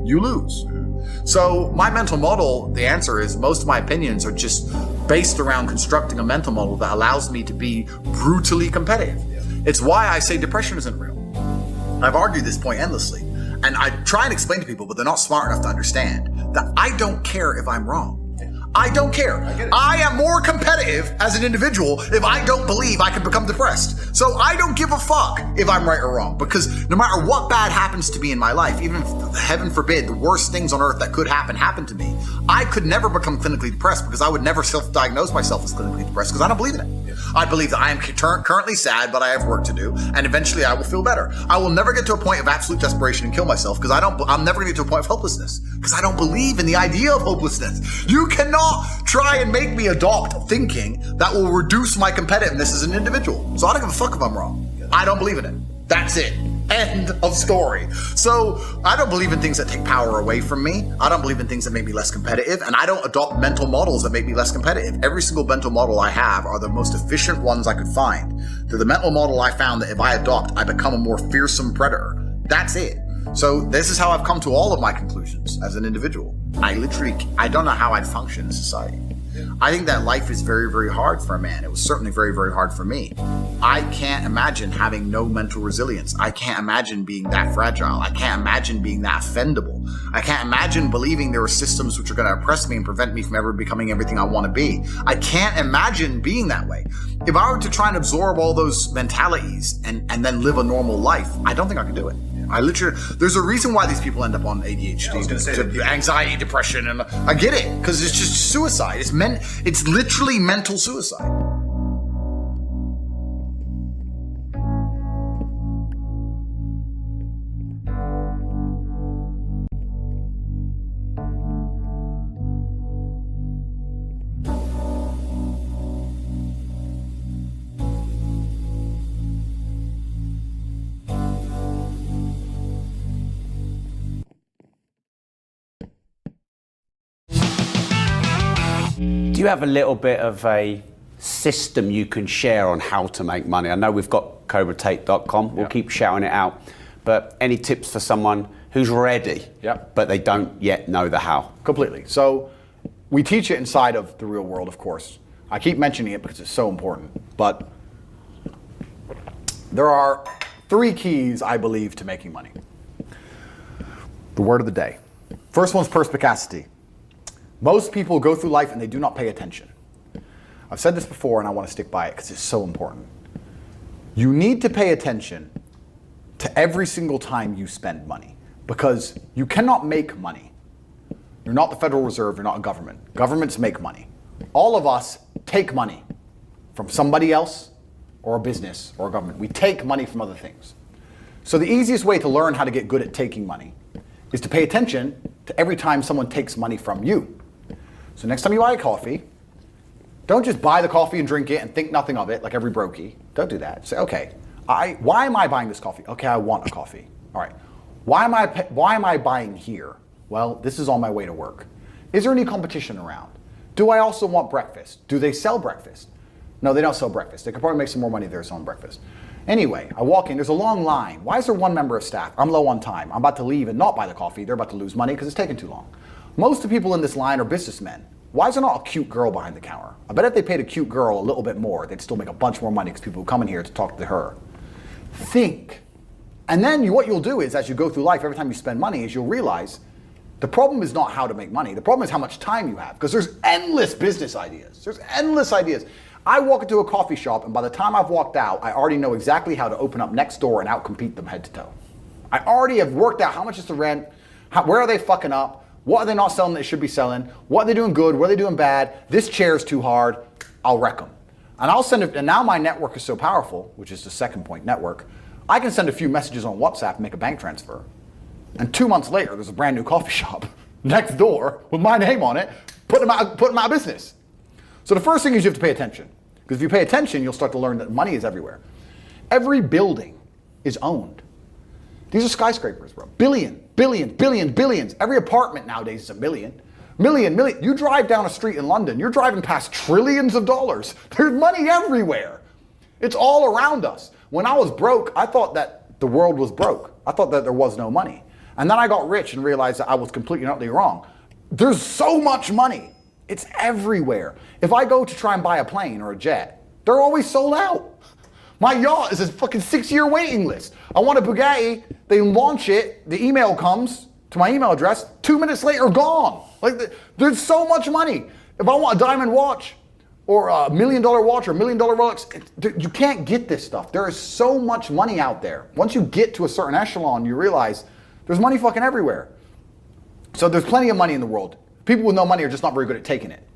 You lose. So my mental model, the answer is most of my opinions are just based around constructing a mental model that allows me to be brutally competitive. It's why I say depression isn't real. I've argued this point endlessly, and I try and explain to people, but they're not smart enough to understand that I don't care if I'm wrong. I don't care. I am more competitive as an individual if I don't believe I can become depressed. So I don't give a fuck if I'm right or wrong, because no matter what bad happens to me in my life, even if, heaven forbid, the worst things on earth that could happen to me, I could never become clinically depressed, because I would never self-diagnose myself as clinically depressed, because I don't believe in it. I believe that I am currently sad, but I have work to do, and eventually I will feel better. I will never get to a point of absolute desperation and kill myself, because I'm never going to get to a point of hopelessness, because I don't believe in the idea of hopelessness. You cannot try and make me adopt thinking that will reduce my competitiveness as an individual. So I don't give a fuck if I'm wrong. I don't believe in it. That's it. End of story. So I don't believe in things that take power away from me. I don't believe in things that make me less competitive, and I don't adopt mental models that make me less competitive. Every single mental model I have are the most efficient ones I could find. They're the mental model I found that if I adopt, I become a more fearsome predator. That's it. So this is how I've come to all of my conclusions as an individual. I don't know how I'd function in society. I think that life is very, very hard for a man. It was certainly very, very hard for me. I can't imagine having no mental resilience. I can't imagine being that fragile. I can't imagine being that offendable. I can't imagine believing there are systems which are going to oppress me and prevent me from ever becoming everything I want to be. I can't imagine being that way. If I were to try and absorb all those mentalities and then live a normal life, I don't think I could do it. There's a reason why these people end up on ADHD, anxiety, depression, and I get it, because it's just suicide. It's literally mental suicide. Do you have a little bit of a system you can share on how to make money? I know we've got cobratate.com. We'll keep shouting it out. But any tips for someone who's ready, but they don't yet know the how? Completely. So we teach it inside of the real world, of course. I keep mentioning it because it's so important. But there are 3 keys, I believe, to making money. The word of the day. First one's perspicacity. Most people go through life and they do not pay attention. I've said this before and I want to stick by it because it's so important. You need to pay attention to every single time you spend money because you cannot make money. You're not the Federal Reserve, you're not a government. Governments make money. All of us take money from somebody else or a business or a government. We take money from other things. So the easiest way to learn how to get good at taking money is to pay attention to every time someone takes money from you. So next time you buy a coffee, don't just buy the coffee and drink it and think nothing of it like every brokey. Don't do that. Say, okay, why am I buying this coffee? Okay, I want a coffee. All right. Why am I buying here? Well, this is on my way to work. Is there any competition around? Do I also want breakfast? Do they sell breakfast? No, they don't sell breakfast. They could probably make some more money if they're selling breakfast. Anyway, I walk in, there's a long line. Why is there one member of staff? I'm low on time. I'm about to leave and not buy the coffee. They're about to lose money because it's taking too long. Most of the people in this line are businessmen. Why is there not a cute girl behind the counter? I bet if they paid a cute girl a little bit more, they'd still make a bunch more money because people would come in here to talk to her. Think. And then what you'll do is, as you go through life, every time you spend money, is you'll realize the problem is not how to make money. The problem is how much time you have because there's endless business ideas. There's endless ideas. I walk into a coffee shop and by the time I've walked out, I already know exactly how to open up next door and outcompete them head to toe. I already have worked out how much is the rent, where are they fucking up, what are they not selling that they should be selling, what are they doing good, what are they doing bad, this chair is too hard, I'll wreck them. And I'll send it, and now my network is so powerful, which is the second point, network, I can send a few messages on WhatsApp and make a bank transfer. And 2 months later, there's a brand new coffee shop next door with my name on it, putting them out of business. So the first thing is you have to pay attention. Because if you pay attention, you'll start to learn that money is everywhere. Every building is owned. These are skyscrapers, bro. Billions. Every apartment nowadays is a million. Million. You drive down a street in London, you're driving past trillions of dollars. There's money everywhere. It's all around us. When I was broke, I thought that the world was broke. I thought that there was no money. And then I got rich and realized that I was completely and utterly wrong. There's so much money. It's everywhere. If I go to try and buy a plane or a jet, they're always sold out. My yacht is a fucking 6-year waiting list. I want a Bugatti, they launch it, the email comes to my email address, 2 minutes later, gone. Like, there's so much money. If I want a diamond watch, or a $1 million watch, or $1 million Rolex, you can't get this stuff. There is so much money out there. Once you get to a certain echelon, you realize there's money fucking everywhere. So there's plenty of money in the world. People with no money are just not very good at taking it.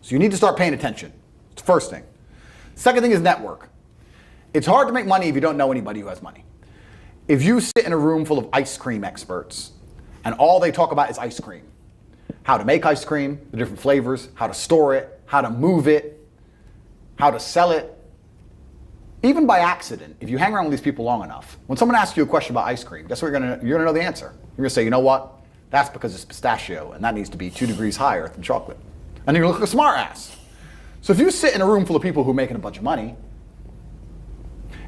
So you need to start paying attention. It's the first thing. Second thing is network. It's hard to make money if you don't know anybody who has money. If you sit in a room full of ice cream experts and all they talk about is ice cream, how to make ice cream, the different flavors, how to store it, how to move it, how to sell it, even by accident, if you hang around with these people long enough, when someone asks you a question about ice cream, guess what you're gonna know the answer. You're gonna say, you know what? That's because it's pistachio, and that needs to be 2 degrees higher than chocolate. And you're gonna look like a smart ass. So if you sit in a room full of people who are making a bunch of money,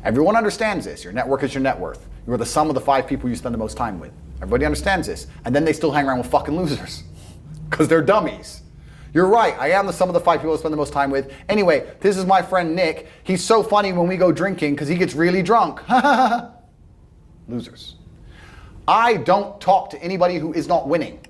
everyone understands this. Your network is your net worth. You are the sum of the 5 people you spend the most time with. Everybody understands this. And then they still hang around with fucking losers because they're dummies. You're right, I am the sum of the 5 people I spend the most time with. Anyway, this is my friend Nick. He's so funny when we go drinking because he gets really drunk. Losers. I don't talk to anybody who is not winning.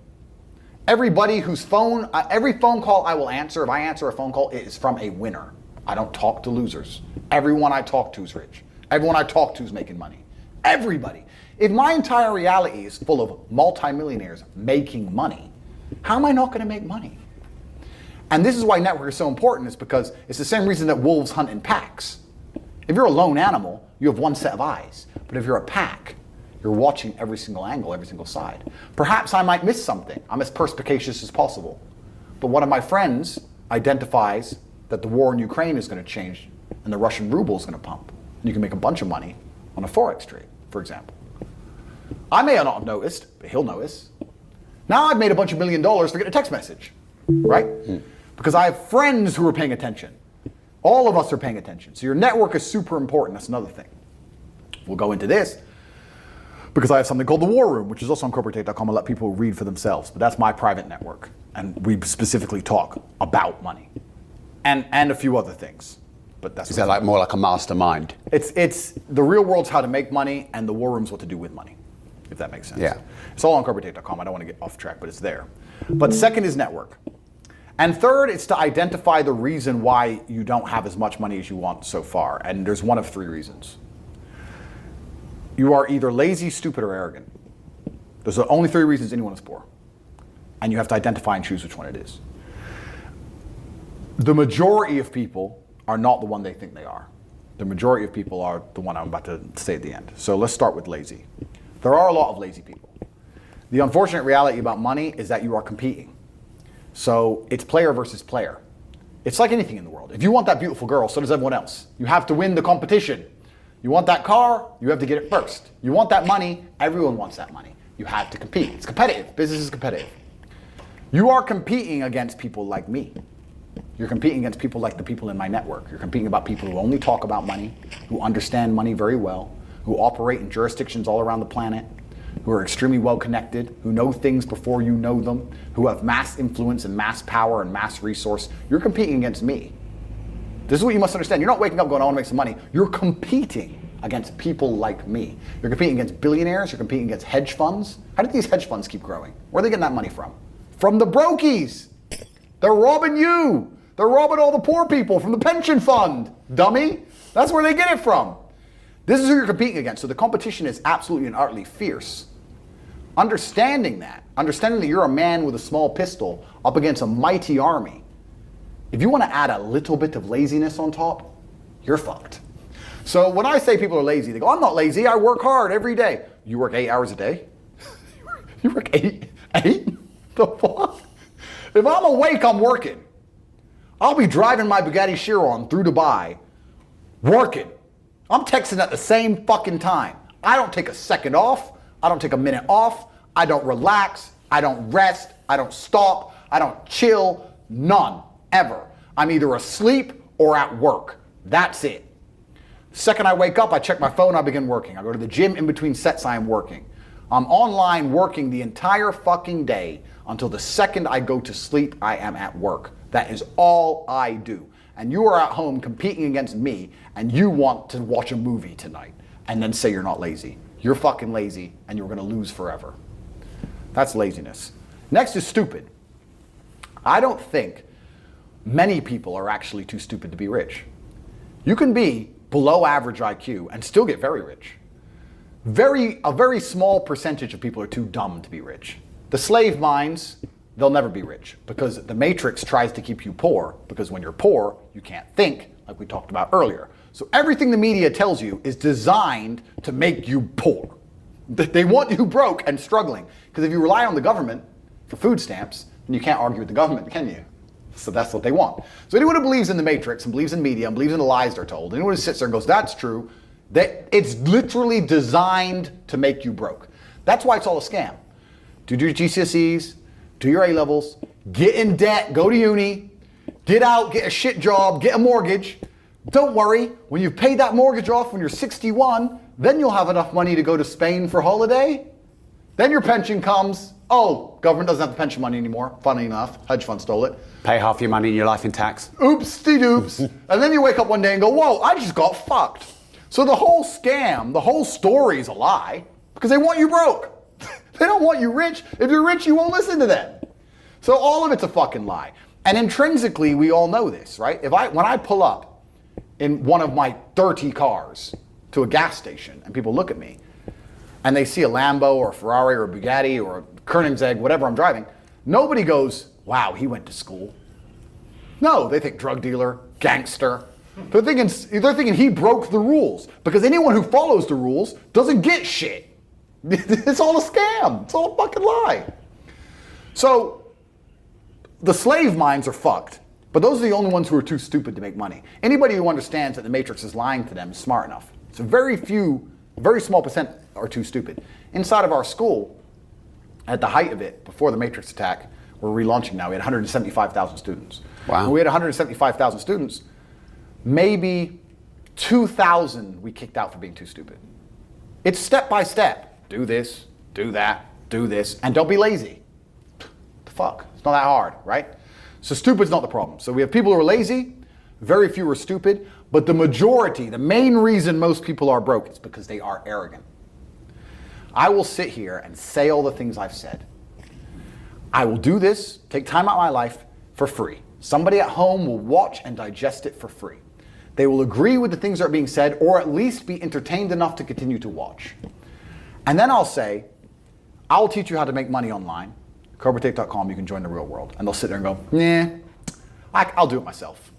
Everybody whose phone, every phone call I will answer, if I answer a phone call, it is from a winner. I don't talk to losers. Everyone I talk to is rich. Everyone I talk to is making money. Everybody. If my entire reality is full of multi-millionaires making money, how am I not going to make money? And this is why network is so important, is because it's the same reason that wolves hunt in packs. If you're a lone animal, you have one set of eyes. But if you're a pack, you're watching every single angle, every single side. Perhaps I might miss something. I'm as perspicacious as possible. But one of my friends identifies that the war in Ukraine is going to change and the Russian ruble is going to pump. And you can make a bunch of money on a Forex trade, for example. I may have not noticed, but he'll notice. Now I've made a bunch of $1 million for getting a text message, right? Because I have friends who are paying attention. All of us are paying attention. So your network is super important. That's another thing. We'll go into this because I have something called the War Room, which is also on corporatetape.com. I'll let people read for themselves. But that's my private network. And we specifically talk about money and a few other things. But that's is that like more like a mastermind? It's the real world's how to make money, and the War Room's what to do with money, if that makes sense. Yeah. It's all on corporatetape.com. I don't want to get off track, but it's there. But second is network. And third, it's to identify the reason why you don't have as much money as you want so far. And there's one of 3 reasons. You are either lazy, stupid, or arrogant. Those are the only 3 reasons anyone is poor. And you have to identify and choose which one it is. The majority of people are not the one they think they are. The majority of people are the one I'm about to say at the end. So let's start with lazy. There are a lot of lazy people. The unfortunate reality about money is that you are competing. So it's player versus player. It's like anything in the world. If you want that beautiful girl, so does everyone else. You have to win the competition. You want that car, you have to get it first. You want that money, everyone wants that money. You have to compete. It's competitive. Business is competitive. You are competing against people like me. You're competing against people like the people in my network. You're competing about people who only talk about money, who understand money very well, who operate in jurisdictions all around the planet, who are extremely well connected, who know things before you know them, who have mass influence and mass power and mass resource. You're competing against me. This is what you must understand. You're not waking up going, I want to make some money. You're competing against people like me. You're competing against billionaires. You're competing against hedge funds. How did these hedge funds keep growing? Where are they getting that money from? From the brokies. They're robbing you. They're robbing all the poor people from the pension fund, dummy. That's where they get it from. This is who you're competing against. So the competition is absolutely and utterly fierce. Understanding that you're a man with a small pistol up against a mighty army, if you want to add a little bit of laziness on top, you're fucked. So when I say people are lazy, they go, I'm not lazy, I work hard every day. You work 8 hours a day? You work eight? The fuck? If I'm awake, I'm working. I'll be driving my Bugatti Chiron through Dubai, working. I'm texting at the same fucking time. I don't take a second off. I don't take a minute off. I don't relax. I don't rest. I don't stop. I don't chill. None. Ever. I'm either asleep or at work. That's it. Second I wake up, I check my phone, I begin working. I go to the gym in between sets, I am working. I'm online working the entire fucking day until the second I go to sleep, I am at work. That is all I do. And you are at home competing against me, and you want to watch a movie tonight and then say you're not lazy. You're fucking lazy, and you're gonna lose forever. That's laziness. Next is stupid. I don't think many people are actually too stupid to be rich. You can be below average IQ and still get very rich. A very small percentage of people are too dumb to be rich. The slave minds, they'll never be rich because the matrix tries to keep you poor, because when you're poor, you can't think, like we talked about earlier. So everything the media tells you is designed to make you poor. They want you broke and struggling, because if you rely on the government for food stamps, then you can't argue with the government, can you? So that's what they want. So anyone who believes in the matrix and believes in media and believes in the lies they're told, anyone who sits there and goes, that's true, it's literally designed to make you broke. That's why it's all a scam. Do your GCSEs, do your A-levels, get in debt, go to uni, get out, get a shit job, get a mortgage. Don't worry, when you've paid that mortgage off when you're 61, then you'll have enough money to go to Spain for holiday. Then your pension comes. Oh, government doesn't have the pension money anymore. Funny enough, hedge fund stole it. Pay half your money in your life in tax. Oops-de-doops. And then you wake up one day and go, whoa, I just got fucked. So the whole scam, the whole story is a lie because they want you broke. They don't want you rich. If you're rich, you won't listen to them. So all of it's a fucking lie. And intrinsically, we all know this, right? When I pull up in one of my dirty cars to a gas station and people look at me and they see a Lambo or a Ferrari or a Bugatti or a Koenigsegg, whatever I'm driving, nobody goes, wow, he went to school. No, they think drug dealer, gangster. They're thinking he broke the rules, because anyone who follows the rules doesn't get shit. It's all a scam. It's all a fucking lie. So the slave minds are fucked, but those are the only ones who are too stupid to make money. Anybody who understands that the matrix is lying to them is smart enough. So very small percent are too stupid. Inside of our school, at the height of it, before the matrix attack, We're relaunching now. We had 175,000 students. Wow. When we had 175,000 students, maybe 2,000 we kicked out for being too stupid. It's step by step. Do this, do that, do this, and don't be lazy. The fuck? It's not that hard, right? So stupid's not the problem. So we have people who are lazy, very few are stupid, but the majority, the main reason most people are broke is because they are arrogant. I will sit here and say all the things I've said. I will do this, take time out of my life for free. Somebody at home will watch and digest it for free. They will agree with the things that are being said, or at least be entertained enough to continue to watch. And then I'll say, I'll teach you how to make money online. CobraTape.com, you can join the real world. And they'll sit there and go, nah, I'll do it myself.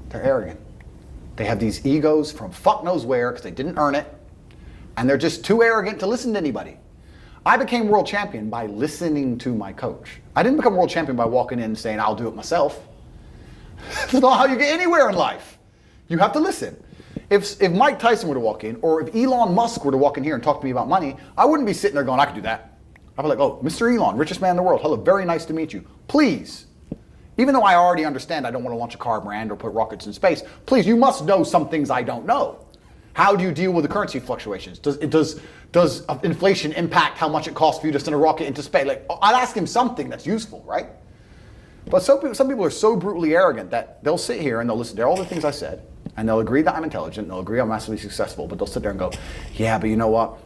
They're arrogant. They have these egos from fuck knows where because they didn't earn it. And they're just too arrogant to listen to anybody. I became world champion by listening to my coach. I didn't become world champion by walking in and saying, I'll do it myself. That's not how you get anywhere in life. You have to listen. If Mike Tyson were to walk in, or if Elon Musk were to walk in here and talk to me about money, I wouldn't be sitting there going, I could do that. I'd be like, oh, Mr. Elon, richest man in the world. Hello, very nice to meet you. Please, even though I already understand I don't want to launch a car brand or put rockets in space, please, you must know some things I don't know. How do you deal with the currency fluctuations? Does inflation impact how much it costs for you to send a rocket into space? Like, I'd ask him something that's useful, right? But some people are so brutally arrogant that they'll sit here and they'll listen to all the things I said, and they'll agree that I'm intelligent, and they'll agree I'm massively successful, but they'll sit there and go, yeah, but you know what?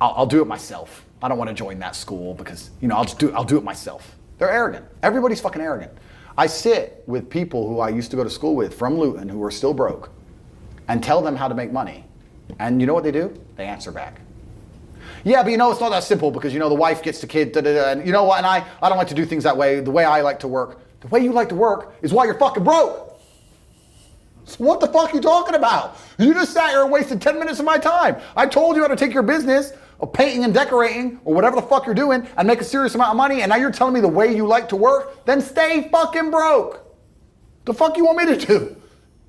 I'll do it myself. I don't want to join that school because, I'll do it myself. They're arrogant. Everybody's fucking arrogant. I sit with people who I used to go to school with from Luton who are still broke and tell them how to make money. And you know what they do? They answer back. Yeah, but it's not that simple because, the wife gets the kid, and you know what, and I don't like to do things that way. The way I like to work, the way you like to work is why you're fucking broke. So what the fuck are you talking about? You just sat here and wasted 10 minutes of my time. I told you how to take your business of painting and decorating or whatever the fuck you're doing and make a serious amount of money, and now you're telling me the way you like to work? Then stay fucking broke. The fuck you want me to do?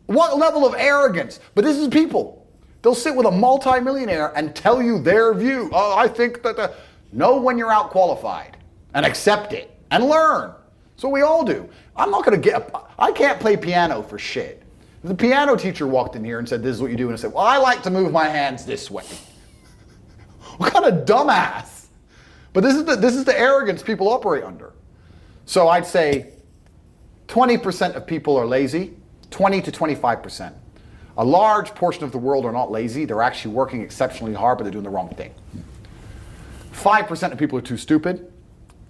What level of arrogance? But this is people. They'll sit with a multi-millionaire and tell you their view. Oh, I think that know when you're out qualified and accept it and learn. That's what we all do. I can't play piano for shit. If the piano teacher walked in here and said, this is what you do, and I said, well, I like to move my hands this way. What kind of dumbass? But this is the arrogance people operate under. So I'd say 20% of people are lazy, 20 to 25%. A large portion of the world are not lazy. They're actually working exceptionally hard, but they're doing the wrong thing. 5% of people are too stupid.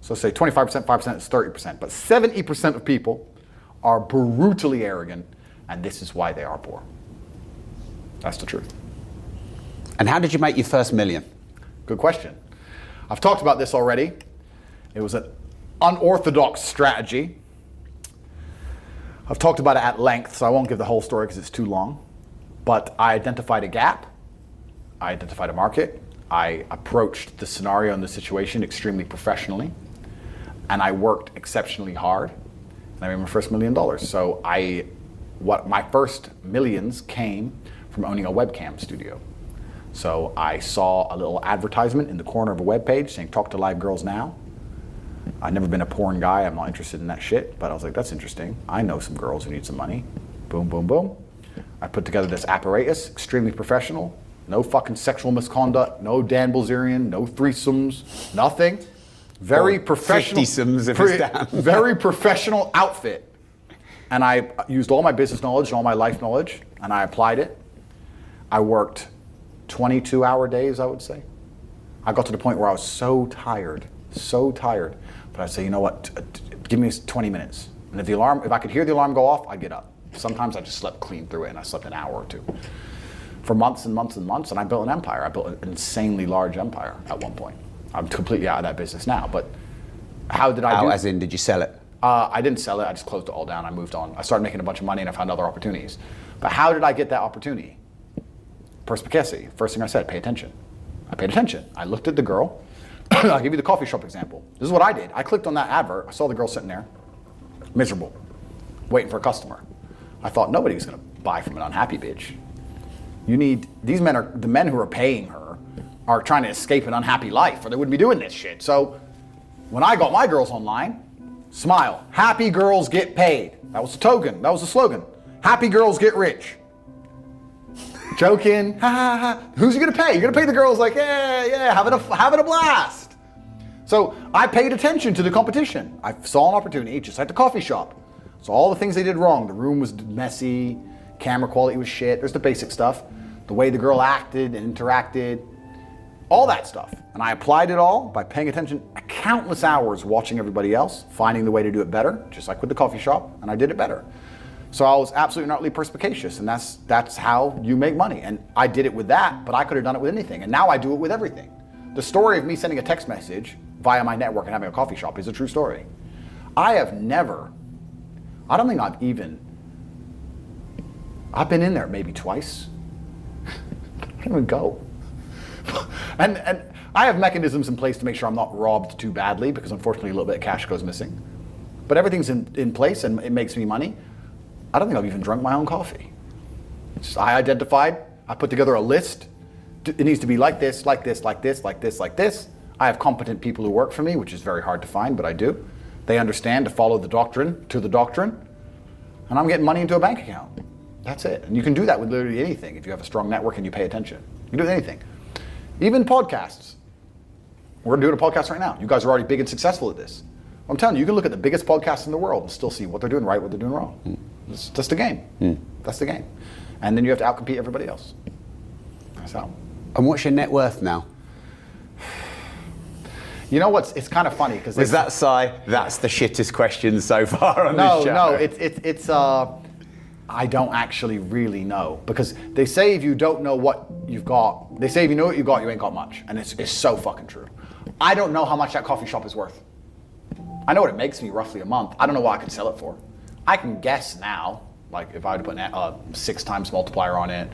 So say 25%, 5% is 30%. But 70% of people are brutally arrogant, and this is why they are poor. That's the truth. And how did you make your first million? Good question. I've talked about this already. It was an unorthodox strategy. I've talked about it at length, so I won't give the whole story because it's too long. But I identified a gap. I identified a market. I approached the scenario and the situation extremely professionally. And I worked exceptionally hard. And I made my first $1 million. So my first millions came from owning a webcam studio. So I saw a little advertisement in the corner of a web page saying, talk to live girls now. I've never been a porn guy. I'm not interested in that shit. But I was like, that's interesting. I know some girls who need some money. Boom, boom, boom. I put together this apparatus, extremely professional. No fucking sexual misconduct. No Dan Bilzerian. No threesomes. Nothing. Very professional. 50-somes if it's down. Very professional outfit. And I used all my business knowledge and all my life knowledge, and I applied it. I worked 22-hour days, I would say. I got to the point where I was so tired. But I'd say, you know what, give me 20 minutes. And if I could hear the alarm go off, I'd get up. Sometimes I just slept clean through it, and I slept an hour or two. For months and months and months, and I built an empire. I built an insanely large empire at one point. I'm completely out of that business now, but how did I do it? As in, did you sell it? I didn't sell it, I just closed it all down, I moved on. I started making a bunch of money and I found other opportunities. But how did I get that opportunity? Perspicacity. First thing I said, pay attention. I paid attention. I looked at the girl. I'll give you the coffee shop example. This is what I did. I clicked on that advert. I saw the girl sitting there, miserable, waiting for a customer. I thought nobody's going to buy from an unhappy bitch. The men who are paying her are trying to escape an unhappy life, or they wouldn't be doing this shit. So When I got my girls online, smile. Happy girls get paid. That was the token. That was the slogan. Happy girls get rich. Joking. Ha ha ha. Who's you gonna pay? You're gonna pay the girls like, yeah, having a blast. So I paid attention to the competition. I saw an opportunity, just like the coffee shop. So all the things they did wrong. The room was messy, camera quality was shit. There's the basic stuff. The way the girl acted and interacted, all that stuff. And I applied it all by paying attention countless hours watching everybody else, finding the way to do it better, just like with the coffee shop, and I did it better. So I was absolutely and utterly perspicacious, and that's how you make money. And I did it with that, but I could have done it with anything. And now I do it with everything. The story of me sending a text message via my network and having a coffee shop is a true story. I've been in there maybe twice. I don't even go. And I have mechanisms in place to make sure I'm not robbed too badly, because unfortunately a little bit of cash goes missing. But everything's in place and it makes me money. I don't think I've even drunk my own coffee. I identified, I put together a list. It needs to be like this, like this, like this, like this, like this. I have competent people who work for me, which is very hard to find, but I do. They understand to follow the doctrine to the doctrine, and I'm getting money into a bank account. That's it. And you can do that with literally anything if you have a strong network and you pay attention. You can do anything. Even podcasts. We're doing a podcast right now. You guys are already big and successful at this. I'm telling you, you can look at the biggest podcasts in the world and still see what they're doing right, what they're doing wrong. That's the game. That's the game. And then you have to outcompete everybody else. That's how. And what's your net worth now? You know what's? It's kind of funny because was that that's the shittest question so far on this show. No, it's I don't actually really know, because they say if you don't know what you've got, they say if you know what you got, you ain't got much, and it's so fucking true. I don't know how much that coffee shop is worth. I know what it makes me roughly a month. I don't know what I could sell it for. I can guess now, like if I would put a 6 times multiplier on it,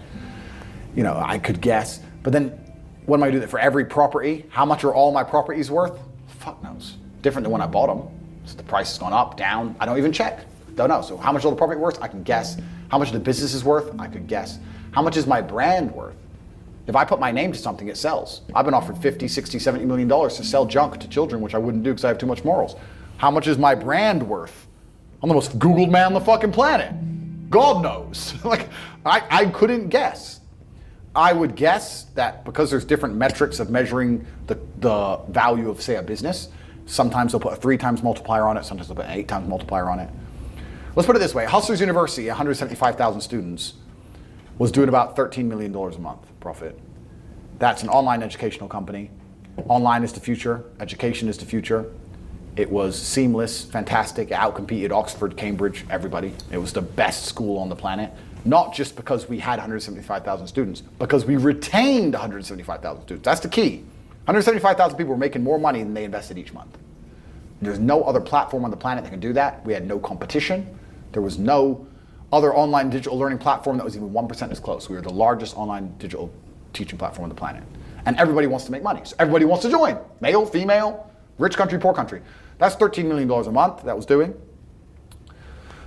you know, I could guess. But then, what am I doing for every property? How much are all my properties worth? Fuck knows. Different than when I bought them. So the price has gone up, down. I don't even check. Don't know. So how much all the property worth? I can guess. How much the business is worth? I could guess. How much is my brand worth? If I put my name to something, it sells. I've been offered $50, $60, $70 million to sell junk to children, which I wouldn't do because I have too much morals. How much is my brand worth? I'm the most Googled man on the fucking planet. God knows. Like, I couldn't guess. I would guess that because there's different metrics of measuring the value of, say, a business, sometimes they'll put a 3 times multiplier on it, sometimes they'll put an 8 times multiplier on it. Let's put it this way. Hustlers University, 175,000 students, was doing about $13 million a month profit. That's an online educational company. Online is the future. Education is the future. It was seamless, fantastic. It outcompeted Oxford, Cambridge, everybody. It was the best school on the planet. Not just because we had 175,000 students, because we retained 175,000 students. That's the key. 175,000 people were making more money than they invested each month. There's no other platform on the planet that can do that. We had no competition. There was no other online digital learning platform that was even 1% as close. We were the largest online digital teaching platform on the planet. And everybody wants to make money. So everybody wants to join. Male, female, rich country, poor country. That's $13 million a month that was doing.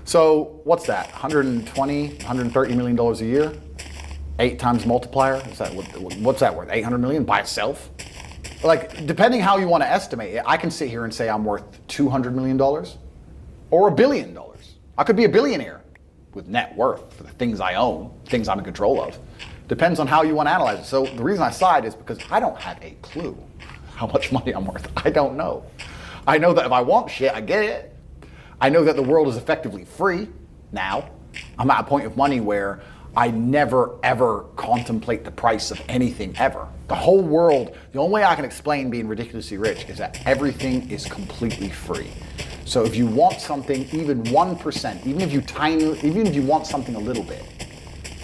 So what's that? $120, $130 million a year? 8 times multiplier? What's that worth? 800 million by itself? Like, depending how you want to estimate it, I can sit here and say I'm worth $200 million or $1 billion. I could be a billionaire with net worth for the things I own, things I'm in control of. Depends on how you want to analyze it. So the reason I side is because I don't have a clue how much money I'm worth. I don't know. I know that if I want shit, I get it. I know that the world is effectively free now. I'm at a point of money where I never ever contemplate the price of anything ever. The whole world, the only way I can explain being ridiculously rich is that everything is completely free. So if you want something, even 1%, even if you want something a little bit,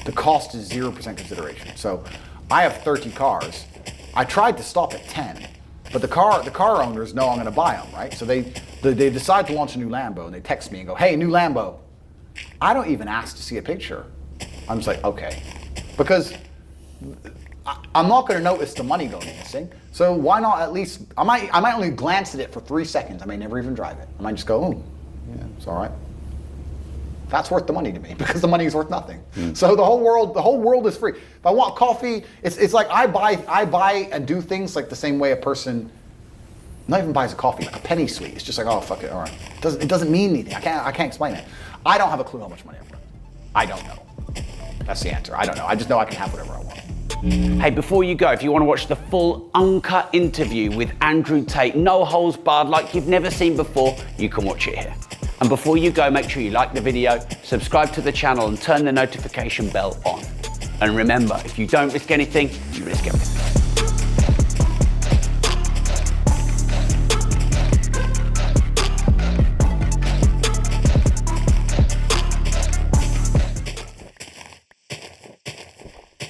the cost is 0% consideration. So I have 30 cars. I tried to stop at 10, but the car owners know I'm going to buy them, right? So they decide to launch a new Lambo, and they text me and go, "Hey, new Lambo." I don't even ask to see a picture. I'm just like, okay, because I'm not going to notice the money going missing. So why not at least? I might only glance at it for 3 seconds. I may never even drive it. I might just go, "Oh, yeah, it's all right." That's worth the money to me because the money is worth nothing. So the whole world is free. If I want coffee, it's like I buy and do things like the same way a person Not even buys a coffee, like a penny sweet. It's just like, oh, fuck it, all right. It doesn't mean anything. I can't explain it. I don't have a clue how much money I've earned. I don't know. That's the answer. I don't know. I just know I can have whatever I want. Hey, before you go, if you want to watch the full uncut interview with Andrew Tate, no holds barred, like you've never seen before, you can watch it here. And before you go, make sure you like the video, subscribe to the channel and turn the notification bell on. And remember, if you don't risk anything, you risk everything.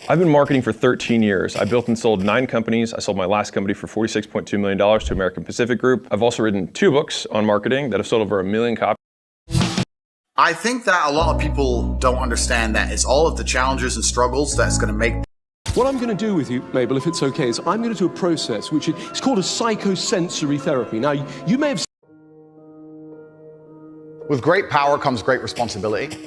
I've been marketing for 13 years. I built and sold 9 companies. I sold my last company for $46.2 million to American Pacific Group. I've also written 2 books on marketing that have sold over 1 million copies. I think that a lot of people don't understand that it's all of the challenges and struggles that's going to make. What I'm going to do with you, Mabel, if it's okay, is I'm going to do a process which is called a psychosensory therapy. Now, you may have... With great power comes great responsibility.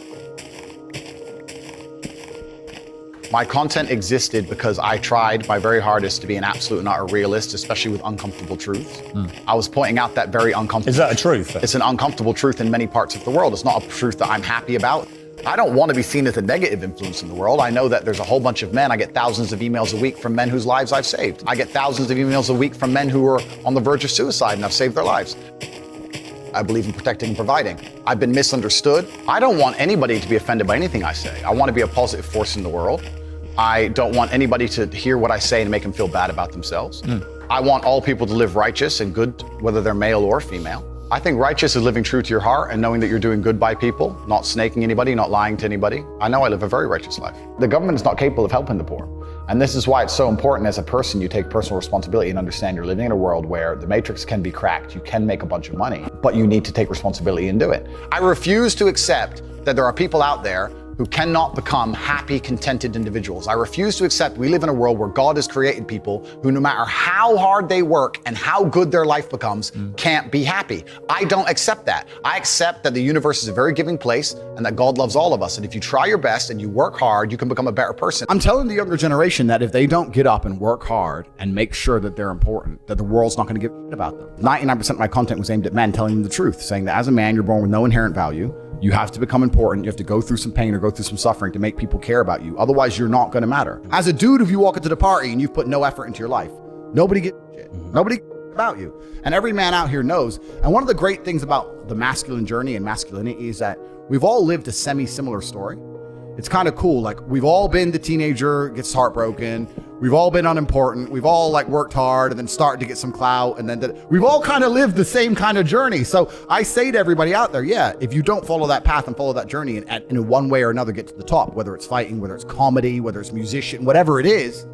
My content existed because I tried my very hardest to be an absolute and utter realist, especially with uncomfortable truths. I was pointing out that very uncomfortable... Is that a truth? It's an uncomfortable truth in many parts of the world. It's not a truth that I'm happy about. I don't want to be seen as a negative influence in the world. I know that there's a whole bunch of men. I get thousands of emails a week from men whose lives I've saved. I get thousands of emails a week from men who are on the verge of suicide and I've saved their lives. I believe in protecting and providing. I've been misunderstood. I don't want anybody to be offended by anything I say. I want to be a positive force in the world. I don't want anybody to hear what I say and make them feel bad about themselves. I want all people to live righteous and good, whether they're male or female. I think righteous is living true to your heart and knowing that you're doing good by people, not snaking anybody, not lying to anybody. I know I live a very righteous life. The government is not capable of helping the poor. And this is why it's so important as a person you take personal responsibility and understand you're living in a world where the matrix can be cracked, you can make a bunch of money, but you need to take responsibility and do it. I refuse to accept that there are people out there who cannot become happy, contented individuals. I refuse to accept we live in a world where God has created people who, no matter how hard they work and how good their life becomes, can't be happy. I don't accept that. I accept that the universe is a very giving place and that God loves all of us. And if you try your best and you work hard, you can become a better person. I'm telling the younger generation that if they don't get up and work hard and make sure that they're important, that the world's not going to give a shit about them. 99% of my content was aimed at men, telling them the truth, saying that as a man, you're born with no inherent value. You have to become important. You have to go through some pain or go through some suffering to make people care about you. Otherwise, you're not going to matter. As a dude, if you walk into the party and you've put no effort into your life, nobody gives a shit. Nobody cares about you. And every man out here knows. And one of the great things about the masculine journey and masculinity is that we've all lived a semi-similar story. It's kind of cool. Like, we've all been the teenager, gets heartbroken. We've all been unimportant. We've all like worked hard and then started to get some clout. And then we've all kind of lived the same kind of journey. So I say to everybody out there, yeah, if you don't follow that path and follow that journey and in one way or another get to the top, whether it's fighting, whether it's comedy, whether it's musician, whatever it is,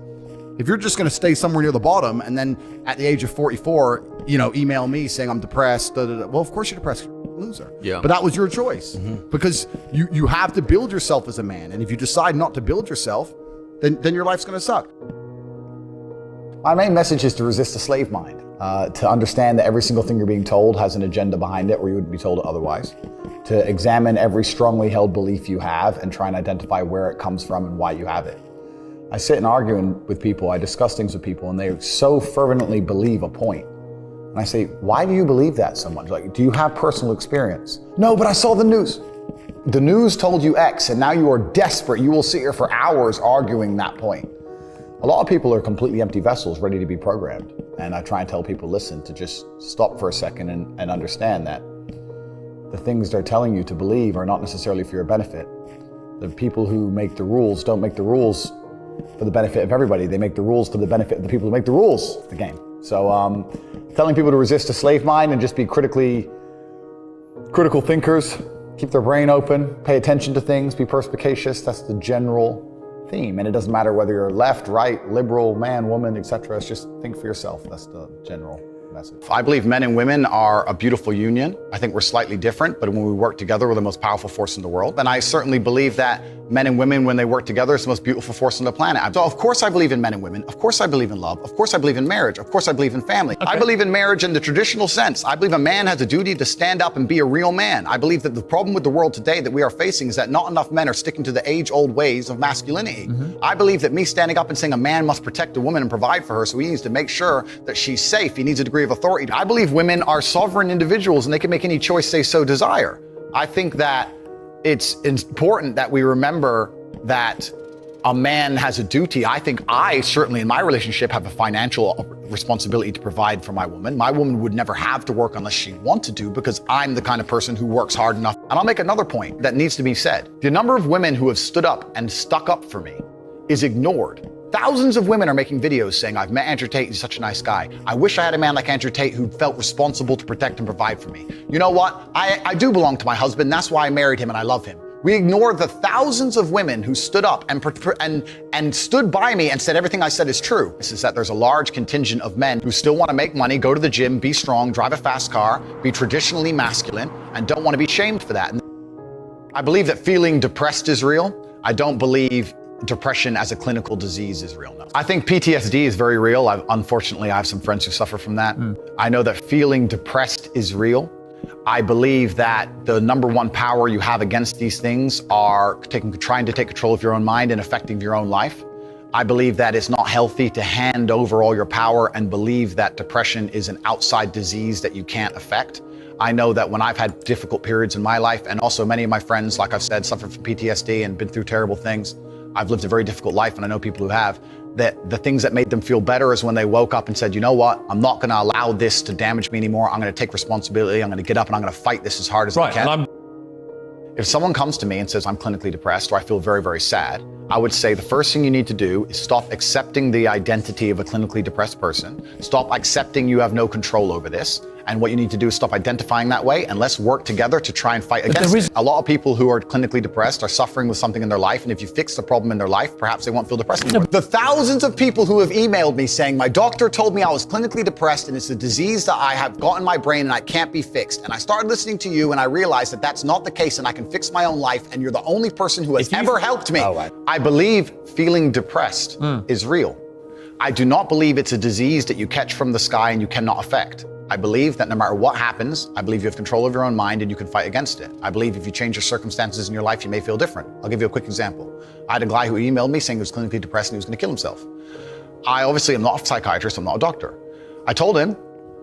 if you're just going to stay somewhere near the bottom and then at the age of 44, email me saying I'm depressed, well, of course you're depressed. You're a loser. Yeah. But that was your choice because you have to build yourself as a man. And if you decide not to build yourself, then your life's going to suck. My main message is to resist the slave mind, to understand that every single thing you're being told has an agenda behind it or you wouldn't be told it otherwise, to examine every strongly held belief you have and try and identify where it comes from and why you have it. I sit and argue with people, I discuss things with people, and they so fervently believe a point. And I say, why do you believe that so much? Like, do you have personal experience? No, but I saw the news. The news told you X, and now you are desperate. You will sit here for hours arguing that point. A lot of people are completely empty vessels ready to be programmed. And I try and tell people, listen, to just stop for a second and understand that the things they're telling you to believe are not necessarily for your benefit. The people who make the rules don't make the rules for the benefit of everybody. They make the rules for the benefit of the people who make the rules of the game. So telling people to resist a slave mind and just be critical thinkers, keep their brain open, pay attention to things, be perspicacious, that's the general theme. And it doesn't matter whether you're left, right, liberal, man, woman, etc. It's just think for yourself. That's the general message. I believe men and women are a beautiful union. I think we're slightly different, but when we work together, we're the most powerful force in the world. And I certainly believe that men and women, when they work together, is the most beautiful force on the planet. So of course I believe in men and women. Of course I believe in love. Of course I believe in marriage. Of course I believe in family. Okay. I believe in marriage in the traditional sense. I believe a man has a duty to stand up and be a real man. I believe that the problem with the world today that we are facing is that not enough men are sticking to the age-old ways of masculinity. I believe that me standing up and saying a man must protect a woman and provide for her, so he needs to make sure that she's safe. He needs a degree degree of authority. I believe women are sovereign individuals and they can make any choice they so desire. I think that it's important that we remember that a man has a duty. I think I, certainly in my relationship, have a financial responsibility to provide for my woman. My woman would never have to work unless she wanted to, because I'm the kind of person who works hard enough. And I'll make another point that needs to be said. The number of women who have stood up and stuck up for me is ignored. Thousands of women are making videos saying, I've met Andrew Tate, he's such a nice guy. I wish I had a man like Andrew Tate who felt responsible to protect and provide for me. You know what? I do belong to my husband. That's why I married him and I love him. We ignore the thousands of women who stood up and stood by me and said everything I said is true. This is that there's a large contingent of men who still want to make money, go to the gym, be strong, drive a fast car, be traditionally masculine, and don't want to be shamed for that. And I believe that feeling depressed is real. I don't believe depression as a clinical disease is real. No. I think PTSD is very real. Unfortunately, I have some friends who suffer from that. I know that feeling depressed is real. I believe that the number one power you have against these things are trying to take control of your own mind and affecting your own life. I believe that it's not healthy to hand over all your power and believe that depression is an outside disease that you can't affect. I know that when I've had difficult periods in my life, and also many of my friends, like I've said, suffer from PTSD and been through terrible things. I've lived a very difficult life, and I know people who have, that the things that made them feel better is when they woke up and said, you know what, I'm not gonna allow this to damage me anymore. I'm gonna take responsibility. I'm gonna get up and I'm gonna fight this as hard as I can. If someone comes to me and says, I'm clinically depressed, or I feel very, very sad, I would say the first thing you need to do is stop accepting the identity of a clinically depressed person. Stop accepting you have no control over this. And what you need to do is stop identifying that way, and let's work together to try and fight against it. A lot of people who are clinically depressed are suffering with something in their life, and if you fix the problem in their life, perhaps they won't feel depressed anymore. The thousands of people who have emailed me saying, my doctor told me I was clinically depressed and it's a disease that I have got in my brain and I can't be fixed. And I started listening to you and I realized that that's not the case and I can fix my own life, and you're the only person who has ever helped me. I believe feeling depressed is real. I do not believe it's a disease that you catch from the sky and you cannot affect. I believe that no matter what happens, I believe you have control of your own mind and you can fight against it. I believe if you change your circumstances in your life, you may feel different. I'll give you a quick example. I had a guy who emailed me saying he was clinically depressed and he was going to kill himself. I obviously am not a psychiatrist, I'm not a doctor. I told him,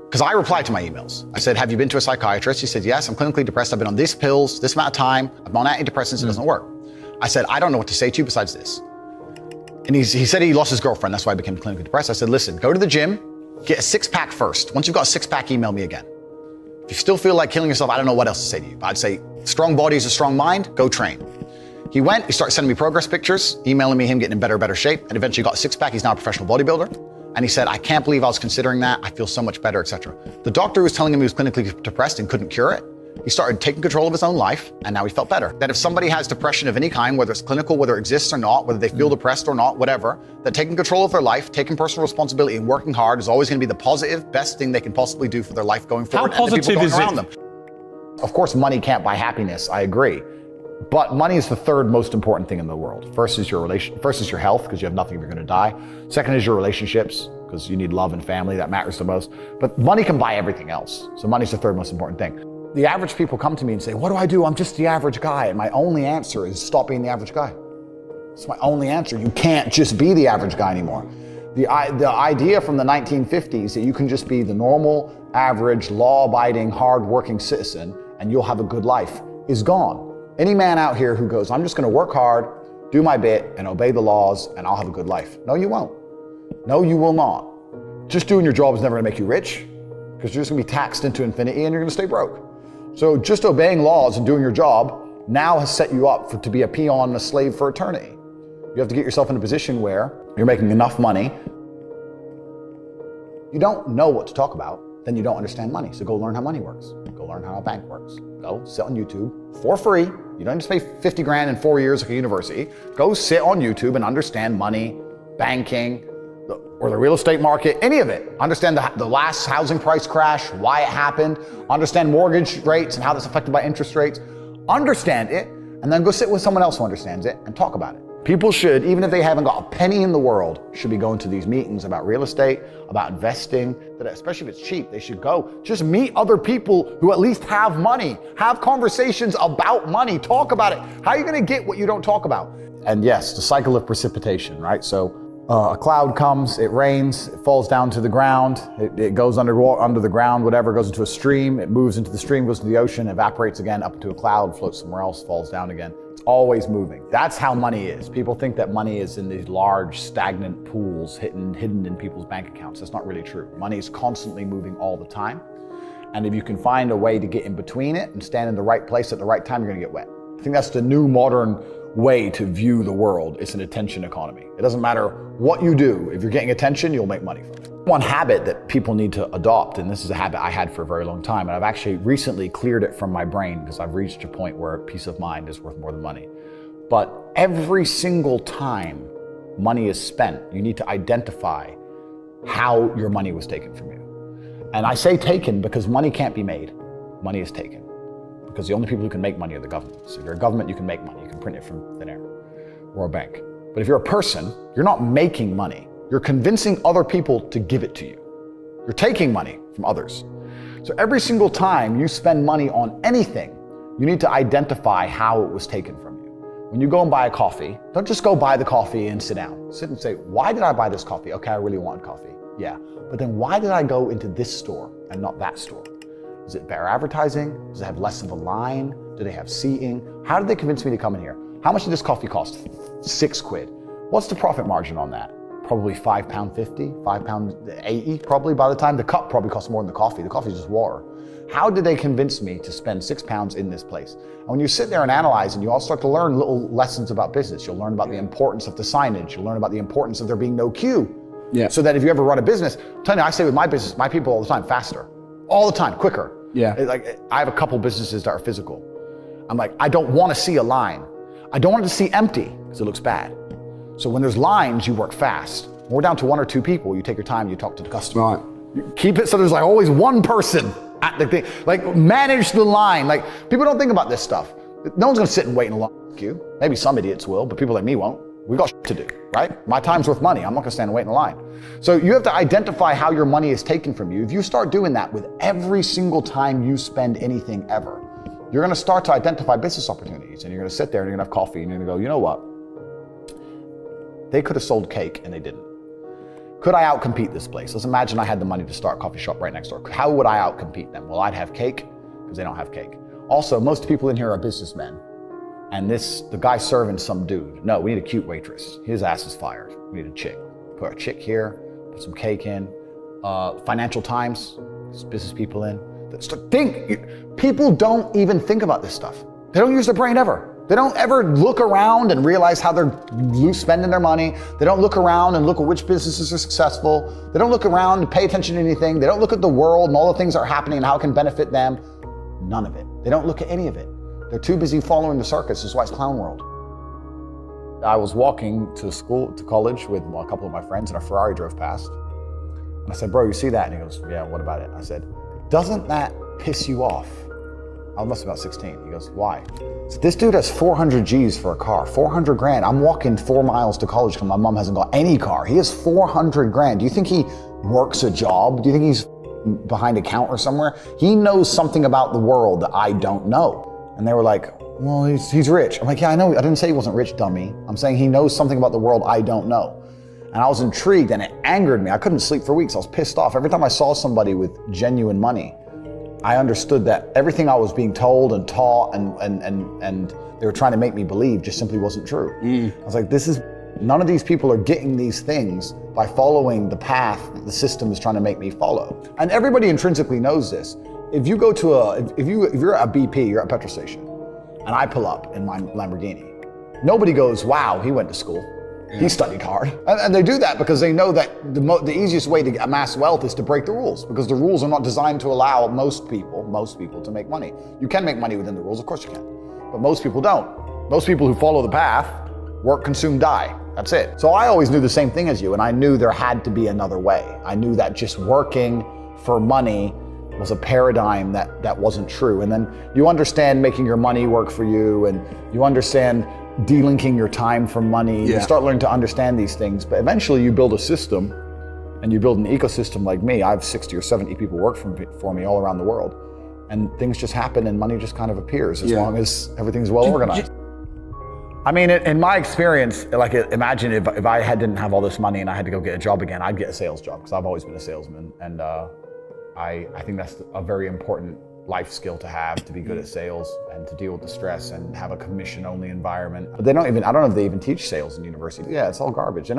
because I replied to my emails. I said, have you been to a psychiatrist? He said, yes, I'm clinically depressed. I've been on these pills, this amount of time. I'm on antidepressants, it doesn't work. I said, I don't know what to say to you besides this. And he said he lost his girlfriend, that's why I became clinically depressed. I said, listen, go to the gym, get a six-pack first. Once you've got a six-pack, email me again. If you still feel like killing yourself, I don't know what else to say to you. But I'd say, strong body is a strong mind, go train. He went, he started sending me progress pictures, emailing me him getting in better shape, and eventually got a six-pack. He's now a professional bodybuilder. And he said, I can't believe I was considering that. I feel so much better, etc. The doctor was telling him he was clinically depressed and couldn't cure it. He started taking control of his own life, and now he felt better. That if somebody has depression of any kind, whether it's clinical, whether it exists or not, whether they feel depressed or not, whatever, that taking control of their life, taking personal responsibility and working hard is always going to be the positive, best thing they can possibly do for their life going forward. How positive is it? Them. Of course, money can't buy happiness, I agree. But money is the third most important thing in the world. First is your health, because you have nothing if you're going to die. Second is your relationships, because you need love and family, that matters the most. But money can buy everything else. So money's the third most important thing. The average people come to me and say, what do I do? I'm just the average guy. And my only answer is stop being the average guy. It's my only answer. You can't just be the average guy anymore. The idea from the 1950s that you can just be the normal, average, law-abiding, hard-working citizen and you'll have a good life is gone. Any man out here who goes, I'm just going to work hard, do my bit, and obey the laws, and I'll have a good life. No, you won't. No, you will not. Just doing your job is never going to make you rich, because you're just going to be taxed into infinity and you're going to stay broke. So just obeying laws and doing your job now has set you up to be a peon and a slave for eternity. You have to get yourself in a position where you're making enough money. You don't know what to talk about, then you don't understand money. So go learn how money works. Go learn how a bank works. Go sit on YouTube for free. You don't just pay 50 grand in 4 years like a university. Go sit on YouTube and understand money, banking, or the real estate market, any of it. Understand the last housing price crash, why it happened, understand mortgage rates and how that's affected by interest rates. Understand it, and then go sit with someone else who understands it and talk about it. People should, even if they haven't got a penny in the world, should be going to these meetings about real estate, about investing, especially if it's cheap, they should go. Just meet other people who at least have money. Have conversations about money, talk about it. How are you gonna get what you don't talk about? And yes, the cycle of precipitation, right? So A cloud comes, it rains, it falls down to the ground, it goes under the ground, whatever, goes into a stream, it moves into the stream, goes to the ocean, evaporates again, up into a cloud, floats somewhere else, falls down again. It's always moving. That's how money is. People think that money is in these large, stagnant pools hidden in people's bank accounts. That's not really true. Money is constantly moving all the time. And if you can find a way to get in between it and stand in the right place at the right time, you're gonna get wet. I think that's the new modern way to view the world. It's an attention economy. It doesn't matter what you do. If you're getting attention, you'll make money from it. One habit that people need to adopt, and this is a habit I had for a very long time, and I've actually recently cleared it from my brain because I've reached a point where peace of mind is worth more than money. But every single time money is spent, you need to identify how your money was taken from you. And I say taken because money can't be made. Money is taken. Because the only people who can make money are the government. So if you're a government, you can make money. You can print it from thin air or a bank. But if you're a person, you're not making money. You're convincing other people to give it to you. You're taking money from others. So every single time you spend money on anything, you need to identify how it was taken from you. When you go and buy a coffee, don't just go buy the coffee and sit down. Sit and say, why did I buy this coffee? Okay, I really wanted coffee. Yeah. But then why did I go into this store and not that store? Is it better advertising? Does it have less of a line? Do they have seating? How did they convince me to come in here? How much did this coffee cost? 6 quid. What's the profit margin on that? Probably £5.50, £5.80 probably by the time. The cup probably costs more than the coffee. The coffee is just water. How did they convince me to spend £6 in this place? And when you sit there and analyze and you all start to learn little lessons about business, you'll learn about the importance of the signage. You'll learn about the importance of there being no queue. Yeah. So that if you ever run a business, I'm telling you, I say with my business, my people all the time, faster. All the time, quicker. Yeah. Like I have a couple businesses that are physical. I'm like, I don't want to see a line. I don't want it to see empty because it looks bad. So when there's lines, you work fast. When we're down to 1 or 2 people, you take your time, you talk to the customer. Right. You keep it so there's like always one person at the thing. Like manage the line. Like people don't think about this stuff. No one's gonna sit and wait in a long queue. Maybe some idiots will, but people like me won't. We got shit to do, right? My time's worth money. I'm not gonna stand and wait in a line. So you have to identify how your money is taken from you. If you start doing that with every single time you spend anything ever, you're gonna start to identify business opportunities and you're gonna sit there and you're gonna have coffee and you're gonna go, you know what? They could have sold cake and they didn't. Could I outcompete this place? Let's imagine I had the money to start a coffee shop right next door. How would I outcompete them? Well, I'd have cake because they don't have cake. Also, most people in here are businessmen. And the guy serving some dude. No, we need a cute waitress. His ass is fired. We need a chick. Put a chick here, put some cake in. Financial Times, there's business people in. People don't even think about this stuff. They don't use their brain ever. They don't ever look around and realize how they're spending their money. They don't look around and look at which businesses are successful. They don't look around and pay attention to anything. They don't look at the world and all the things that are happening and how it can benefit them. None of it. They don't look at any of it. They're too busy following the circus. That's why it's clown world. I was walking to college with a couple of my friends and a Ferrari drove past. And I said, bro, you see that? And he goes, yeah, what about it? I said, doesn't that piss you off? I must be about 16. He goes, why? So this dude has 400 G's for a car, 400 grand. I'm walking 4 miles to college because my mom hasn't got any car. He has 400 grand. Do you think he works a job? Do you think he's behind a counter somewhere? He knows something about the world that I don't know. And they were like, well, he's rich. I'm like, yeah, I know. I didn't say he wasn't rich, dummy. I'm saying he knows something about the world I don't know. And I was intrigued and it angered me. I couldn't sleep for weeks. I was pissed off. Every time I saw somebody with genuine money, I understood that everything I was being told and taught and they were trying to make me believe just simply wasn't true. I was like, none of these people are getting these things by following the path that the system is trying to make me follow. And everybody intrinsically knows this. If you go to if you're at a BP, you're at a petrol station, and I pull up in my Lamborghini, nobody goes, wow, he went to school. Yeah. He studied hard. And they do that because they know that the easiest way to amass wealth is to break the rules, because the rules are not designed to allow most people to make money. You can make money within the rules, of course you can, but most people don't. Most people who follow the path work, consume, die. That's it. So I always knew the same thing as you, and I knew there had to be another way. I knew that just working for money was a paradigm that wasn't true. And then you understand making your money work for you, and you understand delinking your time from money. Yeah. You start learning to understand these things, but eventually you build a system and you build an ecosystem like me. I have 60 or 70 people work for me all around the world, and things just happen and money just kind of appears as long as everything's well organized. I mean, in my experience, like imagine if I didn't have all this money and I had to go get a job again, I'd get a sales job because I've always been a salesman. And I think that's a very important life skill to have, to be good at sales and to deal with the stress and have a commission-only environment. But I don't know if they even teach sales in university. Yeah, it's all garbage. They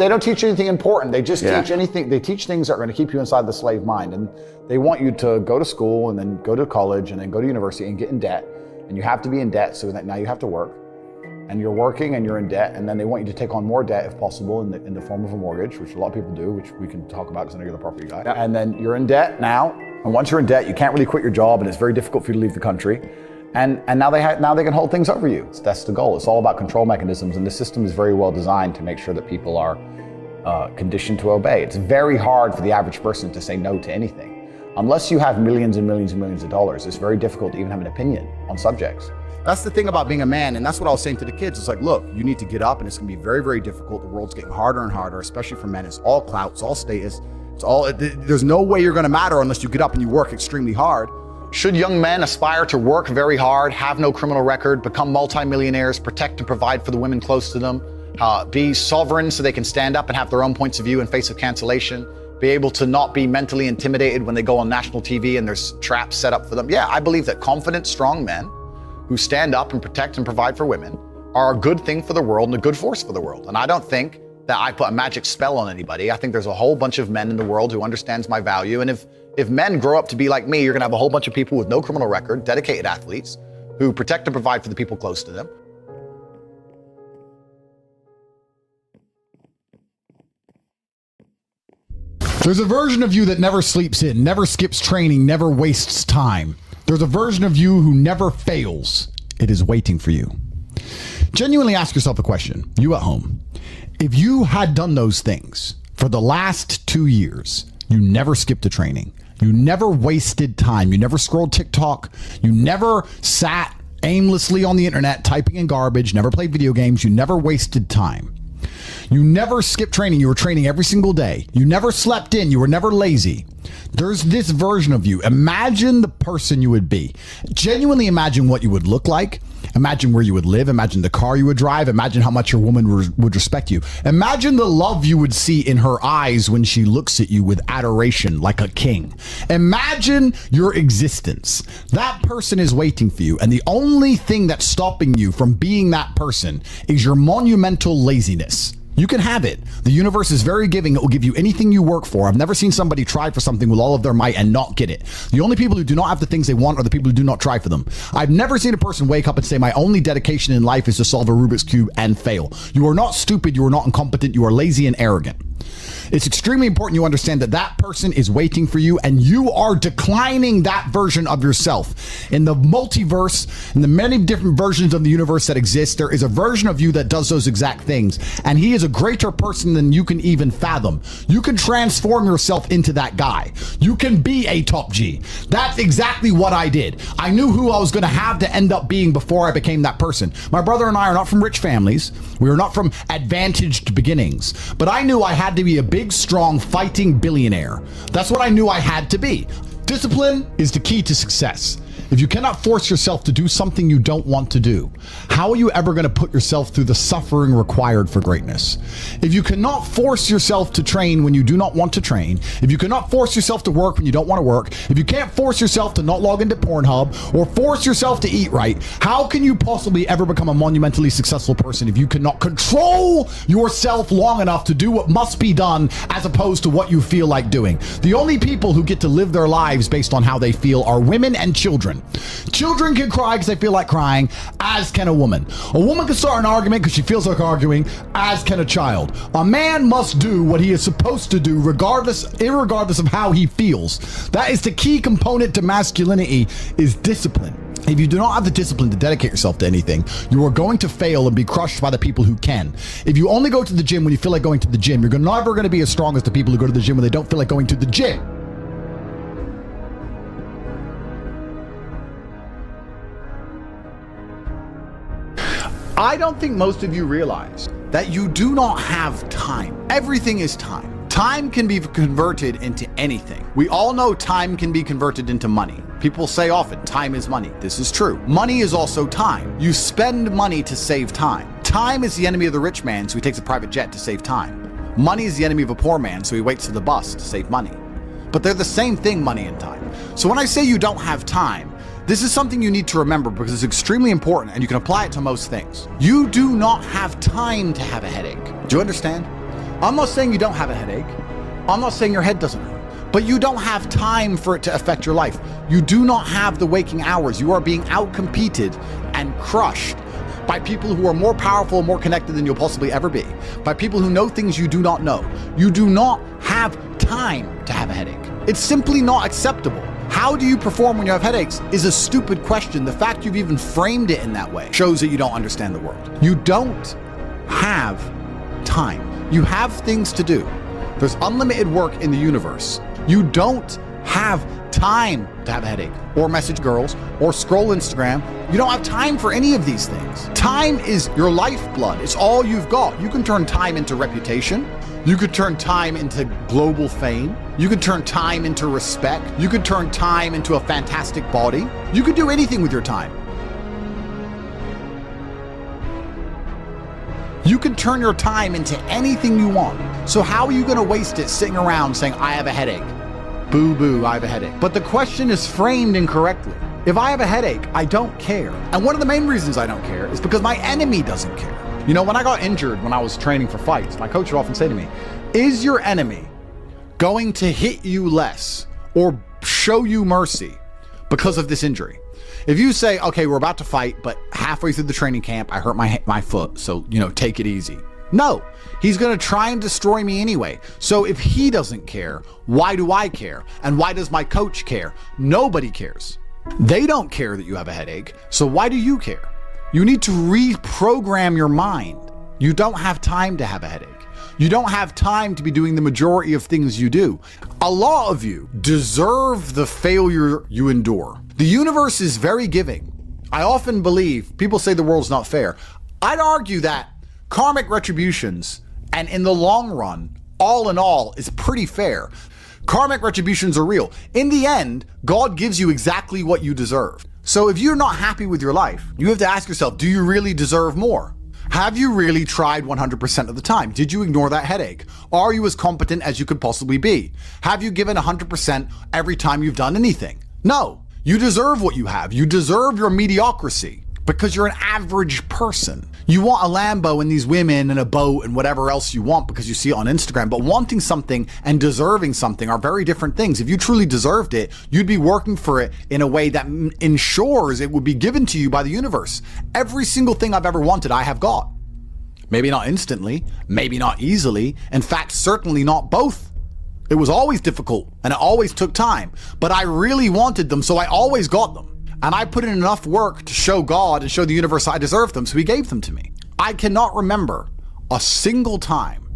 don't teach anything important. They just teach anything. They teach things that are going to keep you inside the slave mind. And they want you to go to school and then go to college and then go to university and get in debt. And you have to be in debt so that now you have to work. And you're working and you're in debt, and then they want you to take on more debt if possible in the form of a mortgage, which a lot of people do, which we can talk about because I know you're the property guy. Yeah. And then you're in debt now, and once you're in debt, you can't really quit your job, and it's very difficult for you to leave the country. And now they can hold things over you. That's the goal. It's all about control mechanisms, and the system is very well designed to make sure that people are conditioned to obey. It's very hard for the average person to say no to anything. Unless you have millions and millions and millions of dollars, it's very difficult to even have an opinion on subjects. That's the thing about being a man, and that's what I was saying to the kids. It's like, look, you need to get up, and it's gonna be very, very difficult. The world's getting harder and harder, especially for men. It's all clout, it's all status, there's no way you're gonna matter unless you get up and you work extremely hard. Should young men aspire to work very hard, have no criminal record, become multi-millionaires, protect and provide for the women close to them, be sovereign so they can stand up and have their own points of view in face of cancellation, be able to not be mentally intimidated when they go on national TV and there's traps set up for them? Yeah, I believe that confident, strong men who stand up and protect and provide for women are a good thing for the world and a good force for the world. And I don't think that I put a magic spell on anybody. I think there's a whole bunch of men in the world who understands my value. And if men grow up to be like me, you're gonna have a whole bunch of people with no criminal record, dedicated athletes, who protect and provide for the people close to them. There's a version of you that never sleeps in, never skips training, never wastes time. There's a version of you who never fails. It is waiting for you. Genuinely ask yourself a question, you at home. If you had done those things for the last 2 years, you never skipped a training, you never wasted time, you never scrolled TikTok, you never sat aimlessly on the internet typing in garbage, never played video games, you never wasted time. You never skipped training, you were training every single day. You never slept in, you were never lazy. There's this version of you. Imagine the person you would be. Genuinely imagine what you would look like. Imagine where you would live. Imagine the car you would drive. Imagine how much your woman would respect you. Imagine the love you would see in her eyes when she looks at you with adoration like a king. Imagine your existence. That person is waiting for you. And the only thing that's stopping you from being that person is your monumental laziness. You can have it. The universe is very giving. It will give you anything you work for. I've never seen somebody try for something with all of their might and not get it. The only people who do not have the things they want are the people who do not try for them. I've never seen a person wake up and say, my only dedication in life is to solve a Rubik's Cube and fail. You are not stupid. You are not incompetent. You are lazy and arrogant. It's extremely important you understand that that person is waiting for you and you are declining that version of yourself. In the multiverse, in the many different versions of the universe that exist, there is a version of you that does those exact things. And he is a greater person than you can even fathom. You can transform yourself into that guy. You can be a top G. That's exactly what I did. I knew who I was going to have to end up being before I became that person. My brother and I are not from rich families. We are not from advantaged beginnings. But I knew I had to be a big, strong, fighting billionaire. That's what I knew I had to be. Discipline is the key to success. If you cannot force yourself to do something you don't want to do, how are you ever going to put yourself through the suffering required for greatness? If you cannot force yourself to train when you do not want to train, if you cannot force yourself to work when you don't want to work, if you can't force yourself to not log into Pornhub or force yourself to eat right, how can you possibly ever become a monumentally successful person if you cannot control yourself long enough to do what must be done as opposed to what you feel like doing? The only people who get to live their lives based on how they feel are women and children. Children can cry because they feel like crying, as can a woman. A woman can start an argument because she feels like arguing, as can a child. A man must do what he is supposed to do irregardless of how he feels. That is the key component to masculinity, is discipline. If you do not have the discipline to dedicate yourself to anything, you are going to fail and be crushed by the people who can. If you only go to the gym when you feel like going to the gym, you're never going to be as strong as the people who go to the gym when they don't feel like going to the gym. I don't think most of you realize that you do not have time. Everything is time. Time can be converted into anything. We all know time can be converted into money. People say often, time is money. This is true. Money is also time. You spend money to save time. Time is the enemy of the rich man, so he takes a private jet to save time. Money is the enemy of a poor man, so he waits for the bus to save money. But they're the same thing, money and time. So when I say you don't have time, this is something you need to remember because it's extremely important and you can apply it to most things. You do not have time to have a headache. Do you understand? I'm not saying you don't have a headache. I'm not saying your head doesn't hurt. But you don't have time for it to affect your life. You do not have the waking hours. You are being outcompeted and crushed by people who are more powerful and more connected than you'll possibly ever be. By people who know things you do not know. You do not have time to have a headache. It's simply not acceptable. How do you perform when you have headaches is a stupid question. The fact you've even framed it in that way shows that you don't understand the world. You don't have time. You have things to do. There's unlimited work in the universe. You don't have time to have a headache or message girls or scroll Instagram. You don't have time for any of these things. Time is your lifeblood. It's all you've got. You can turn time into reputation. You could turn time into global fame. You could turn time into respect. You could turn time into a fantastic body. You could do anything with your time. You can turn your time into anything you want. So how are you going to waste it sitting around saying, I have a headache? Boo boo, I have a headache. But the question is framed incorrectly. If I have a headache, I don't care. And one of the main reasons I don't care is because my enemy doesn't care. You know, when I got injured when I was training for fights, my coach would often say to me, is your enemy going to hit you less or show you mercy because of this injury? If you say, okay, we're about to fight, but halfway through the training camp, I hurt my foot, so, take it easy. No, he's going to try and destroy me anyway. So if he doesn't care, why do I care? And why does my coach care? Nobody cares. They don't care that you have a headache, so why do you care? You need to reprogram your mind. You don't have time to have a headache. You don't have time to be doing the majority of things you do. A lot of you deserve the failure you endure. The universe is very giving. I often believe, people say the world's not fair. I'd argue that karmic retributions, and in the long run, all in all, is pretty fair. Karmic retributions are real. In the end, God gives you exactly what you deserve. So if you're not happy with your life, you have to ask yourself, do you really deserve more? Have you really tried 100% of the time? Did you ignore that headache? Are you as competent as you could possibly be? Have you given 100% every time you've done anything? No. You deserve what you have. You deserve your mediocrity because you're an average person. You want a Lambo and these women and a boat and whatever else you want because you see it on Instagram, but wanting something and deserving something are very different things. If you truly deserved it, you'd be working for it in a way that ensures it would be given to you by the universe. Every single thing I've ever wanted, I have got. Maybe not instantly, maybe not easily, in fact, certainly not both. It was always difficult and it always took time, but I really wanted them, so I always got them. And I put in enough work to show God and show the universe I deserved them, so he gave them to me. I cannot remember a single time,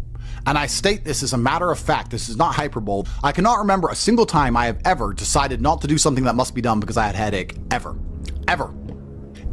and I state this as a matter of fact, this is not hyperbole, I cannot remember a single time I have ever decided not to do something that must be done because I had a headache, ever. Ever.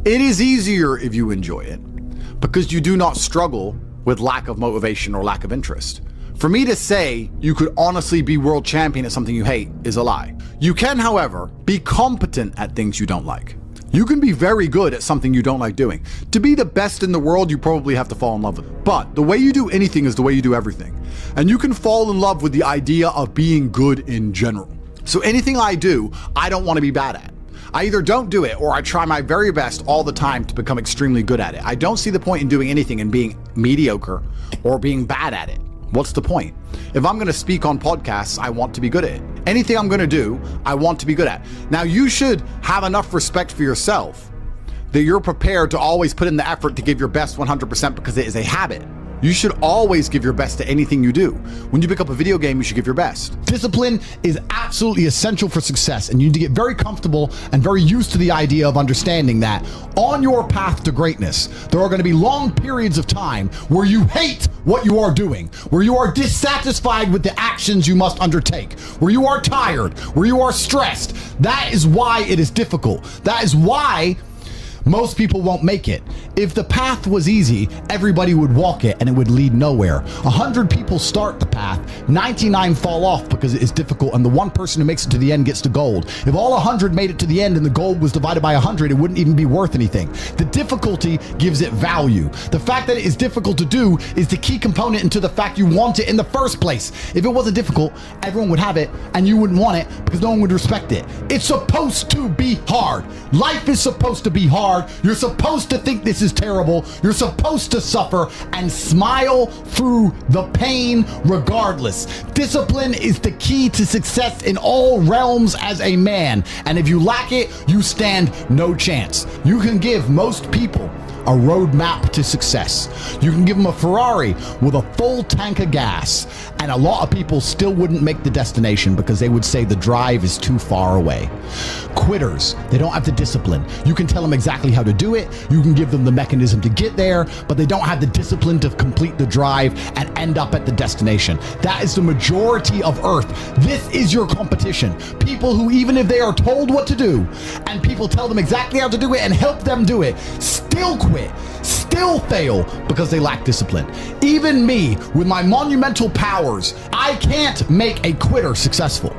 It is easier if you enjoy it, because you do not struggle with lack of motivation or lack of interest. For me to say you could honestly be world champion at something you hate is a lie. You can, however, be competent at things you don't like. You can be very good at something you don't like doing. To be the best in the world, you probably have to fall in love with it. But the way you do anything is the way you do everything. And you can fall in love with the idea of being good in general. So anything I do, I don't want to be bad at. I either don't do it or I try my very best all the time to become extremely good at it. I don't see the point in doing anything and being mediocre or being bad at it. What's the point? If I'm going to speak on podcasts, I want to be good at it. Anything I'm going to do, I want to be good at. Now, you should have enough respect for yourself that you're prepared to always put in the effort to give your best 100% because it is a habit. You should always give your best to anything you do. When you pick up a video game, you should give your best. Discipline is absolutely essential for success, and you need to get very comfortable and very used to the idea of understanding that on your path to greatness, there are going to be long periods of time where you hate what you are doing, where you are dissatisfied with the actions you must undertake, where you are tired, where you are stressed. That is why it is difficult. That is why most people won't make it. If the path was easy, everybody would walk it and it would lead nowhere. 100 people start the path, 99 fall off because it is difficult, and the one person who makes it to the end gets the gold. If all 100 made it to the end and the gold was divided by 100, it wouldn't even be worth anything. The difficulty gives it value. The fact that it is difficult to do is the key component into the fact you want it in the first place. If it wasn't difficult, everyone would have it and you wouldn't want it because no one would respect it. It's supposed to be hard. Life is supposed to be hard. You're supposed to think this is terrible. You're supposed to suffer and smile through the pain regardless. Discipline is the key to success in all realms as a man. And if you lack it, you stand no chance. You can give most people a roadmap to success. You can give them a Ferrari with a full tank of gas, and a lot of people still wouldn't make the destination because they would say the drive is too far away. Quitters, they don't have the discipline. You can tell them exactly how to do it, you can give them the mechanism to get there, but they don't have the discipline to complete the drive and end up at the destination. That is the majority of Earth. This is your competition. People who, even if they are told what to do, and people tell them exactly how to do it and help them do it, still quit, still fail because they lack discipline. Even me, with my monumental powers, I can't make a quitter successful.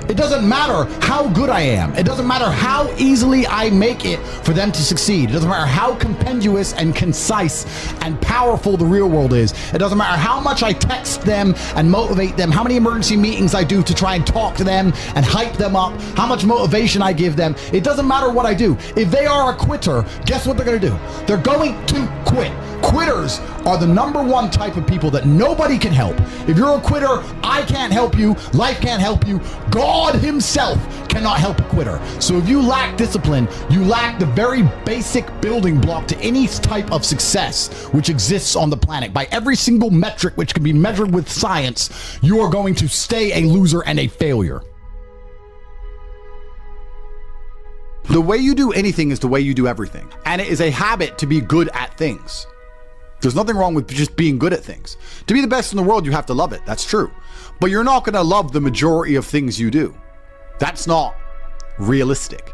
It doesn't matter how good I am. It doesn't matter how easily I make it for them to succeed. It doesn't matter how compendious and concise and powerful the real world is. It doesn't matter how much I text them and motivate them, how many emergency meetings I do to try and talk to them and hype them up, how much motivation I give them. It doesn't matter what I do. If they are a quitter, guess what they're going to do? They're going to quit. Quitters are the number one type of people that nobody can help. If you're a quitter, I can't help you. Life can't help you. God himself cannot help a quitter. So if you lack discipline, you lack the very basic building block to any type of success which exists on the planet. By every single metric which can be measured with science, you are going to stay a loser and a failure. The way you do anything is the way you do everything. And it is a habit to be good at things. There's nothing wrong with just being good at things. To be the best in the world, you have to love it. That's true. But you're not going to love the majority of things you do. That's not realistic.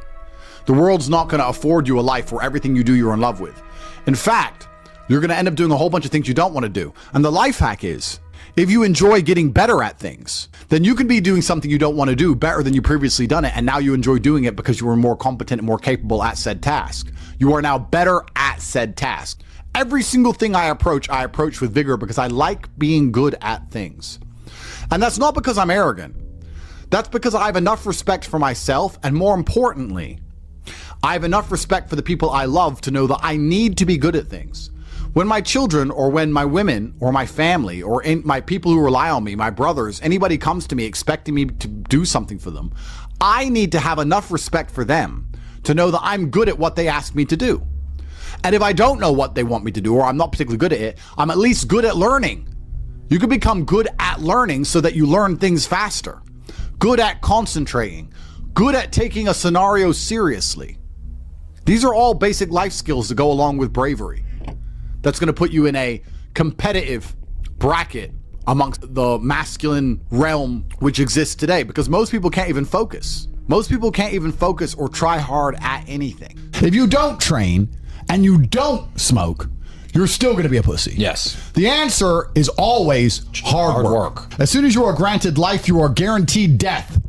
The world's not going to afford you a life where everything you do you're in love with. In fact, you're going to end up doing a whole bunch of things you don't want to do. And the life hack is, if you enjoy getting better at things, then you can be doing something you don't want to do better than you previously done it, and now you enjoy doing it because you were more competent and more capable at said task. You are now better at said task. Every single thing I approach with vigor because I like being good at things. And that's not because I'm arrogant. That's because I have enough respect for myself, and more importantly, I have enough respect for the people I love to know that I need to be good at things. When my children, or when my women, or my family, or my people who rely on me, my brothers, anybody comes to me expecting me to do something for them, I need to have enough respect for them to know that I'm good at what they ask me to do. And if I don't know what they want me to do, or I'm not particularly good at it, I'm at least good at learning. You can become good at learning so that you learn things faster. Good at concentrating. Good at taking a scenario seriously. These are all basic life skills to go along with bravery. That's going to put you in a competitive bracket amongst the masculine realm which exists today, because most people can't even focus. Most people can't even focus or try hard at anything. If you don't train and you don't smoke, you're still going to be a pussy. Yes. The answer is always hard work. As soon as you are granted life, you are guaranteed death.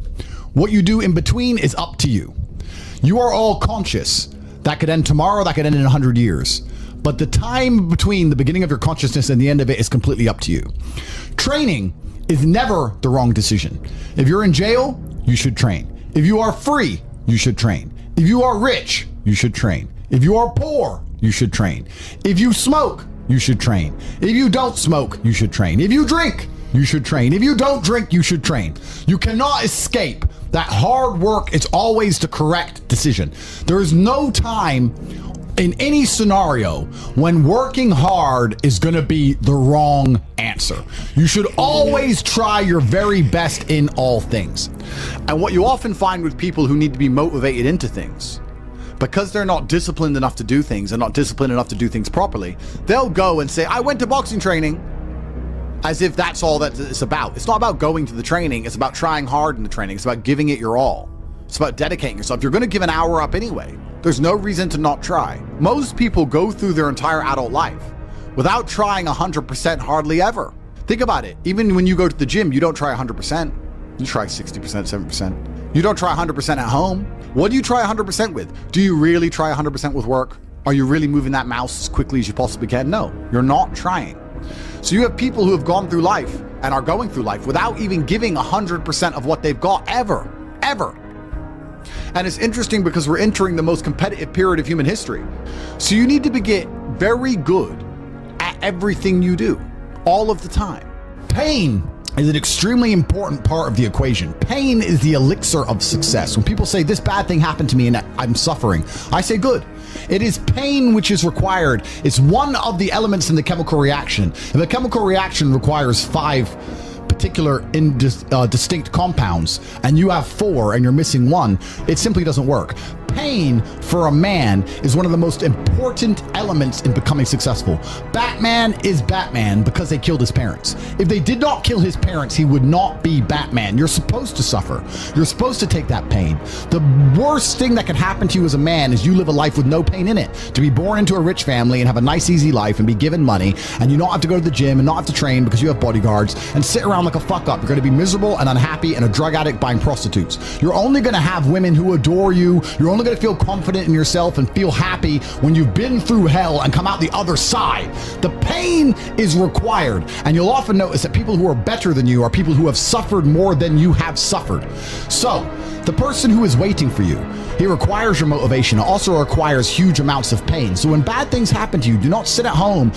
What you do in between is up to you. You are all conscious. That could end tomorrow, that could end in 100 years. But the time between the beginning of your consciousness and the end of it is completely up to you. Training is never the wrong decision. If you're in jail, you should train. If you are free, you should train. If you are rich, you should train. If you are poor, you should train. If you smoke, you should train. If you don't smoke, you should train. If you drink, you should train. If you don't drink, you should train. You cannot escape that hard work is always the correct decision. There is no time in any scenario when working hard is going to be the wrong answer. You should always try your very best in all things. And what you often find with people who need to be motivated into things, because they're not disciplined enough to do things and not disciplined enough to do things properly, they'll go and say, I went to boxing training, as if that's all that it's about. It's not about going to the training. It's about trying hard in the training. It's about giving it your all. It's about dedicating yourself. You're going to give an hour up anyway. There's no reason to not try. Most people go through their entire adult life without trying 100% hardly ever. Think about it. Even when you go to the gym, you don't try 100%. You try 60%, 70%. You don't try 100% at home. What do you try 100% with? Do you really try 100% with work? Are you really moving that mouse as quickly as you possibly can? No, you're not trying. So you have people who have gone through life and are going through life without even giving 100% of what they've got ever. And it's interesting because we're entering the most competitive period of human history. So you need to get very good at everything you do, all of the time. Pain is an extremely important part of the equation. Pain is the elixir of success. When people say this bad thing happened to me and I'm suffering, I say good. It is pain which is required. It's one of the elements in the chemical reaction. If a chemical reaction requires 5 particular distinct compounds and you have 4 and you're missing 1, it simply doesn't work. Pain for a man is one of the most important elements in becoming successful. Batman is Batman because they killed his parents. If they did not kill his parents, he would not be Batman. You're supposed to suffer. You're supposed to take that pain. The worst thing that can happen to you as a man is you live a life with no pain in it. To be born into a rich family and have a nice easy life and be given money and you don't have to go to the gym and not have to train because you have bodyguards and sit around like a fuck up. You're going to be miserable and unhappy and a drug addict buying prostitutes. You're only going to have women who adore you. You're only going to feel confident in yourself and feel happy when you've been through hell and come out the other side. The pain is required, and you'll often notice that people who are better than you are people who have suffered more than you have suffered. So the person who is waiting for you, he requires your motivation. It also requires huge amounts of pain. So when bad things happen to you, do not sit at home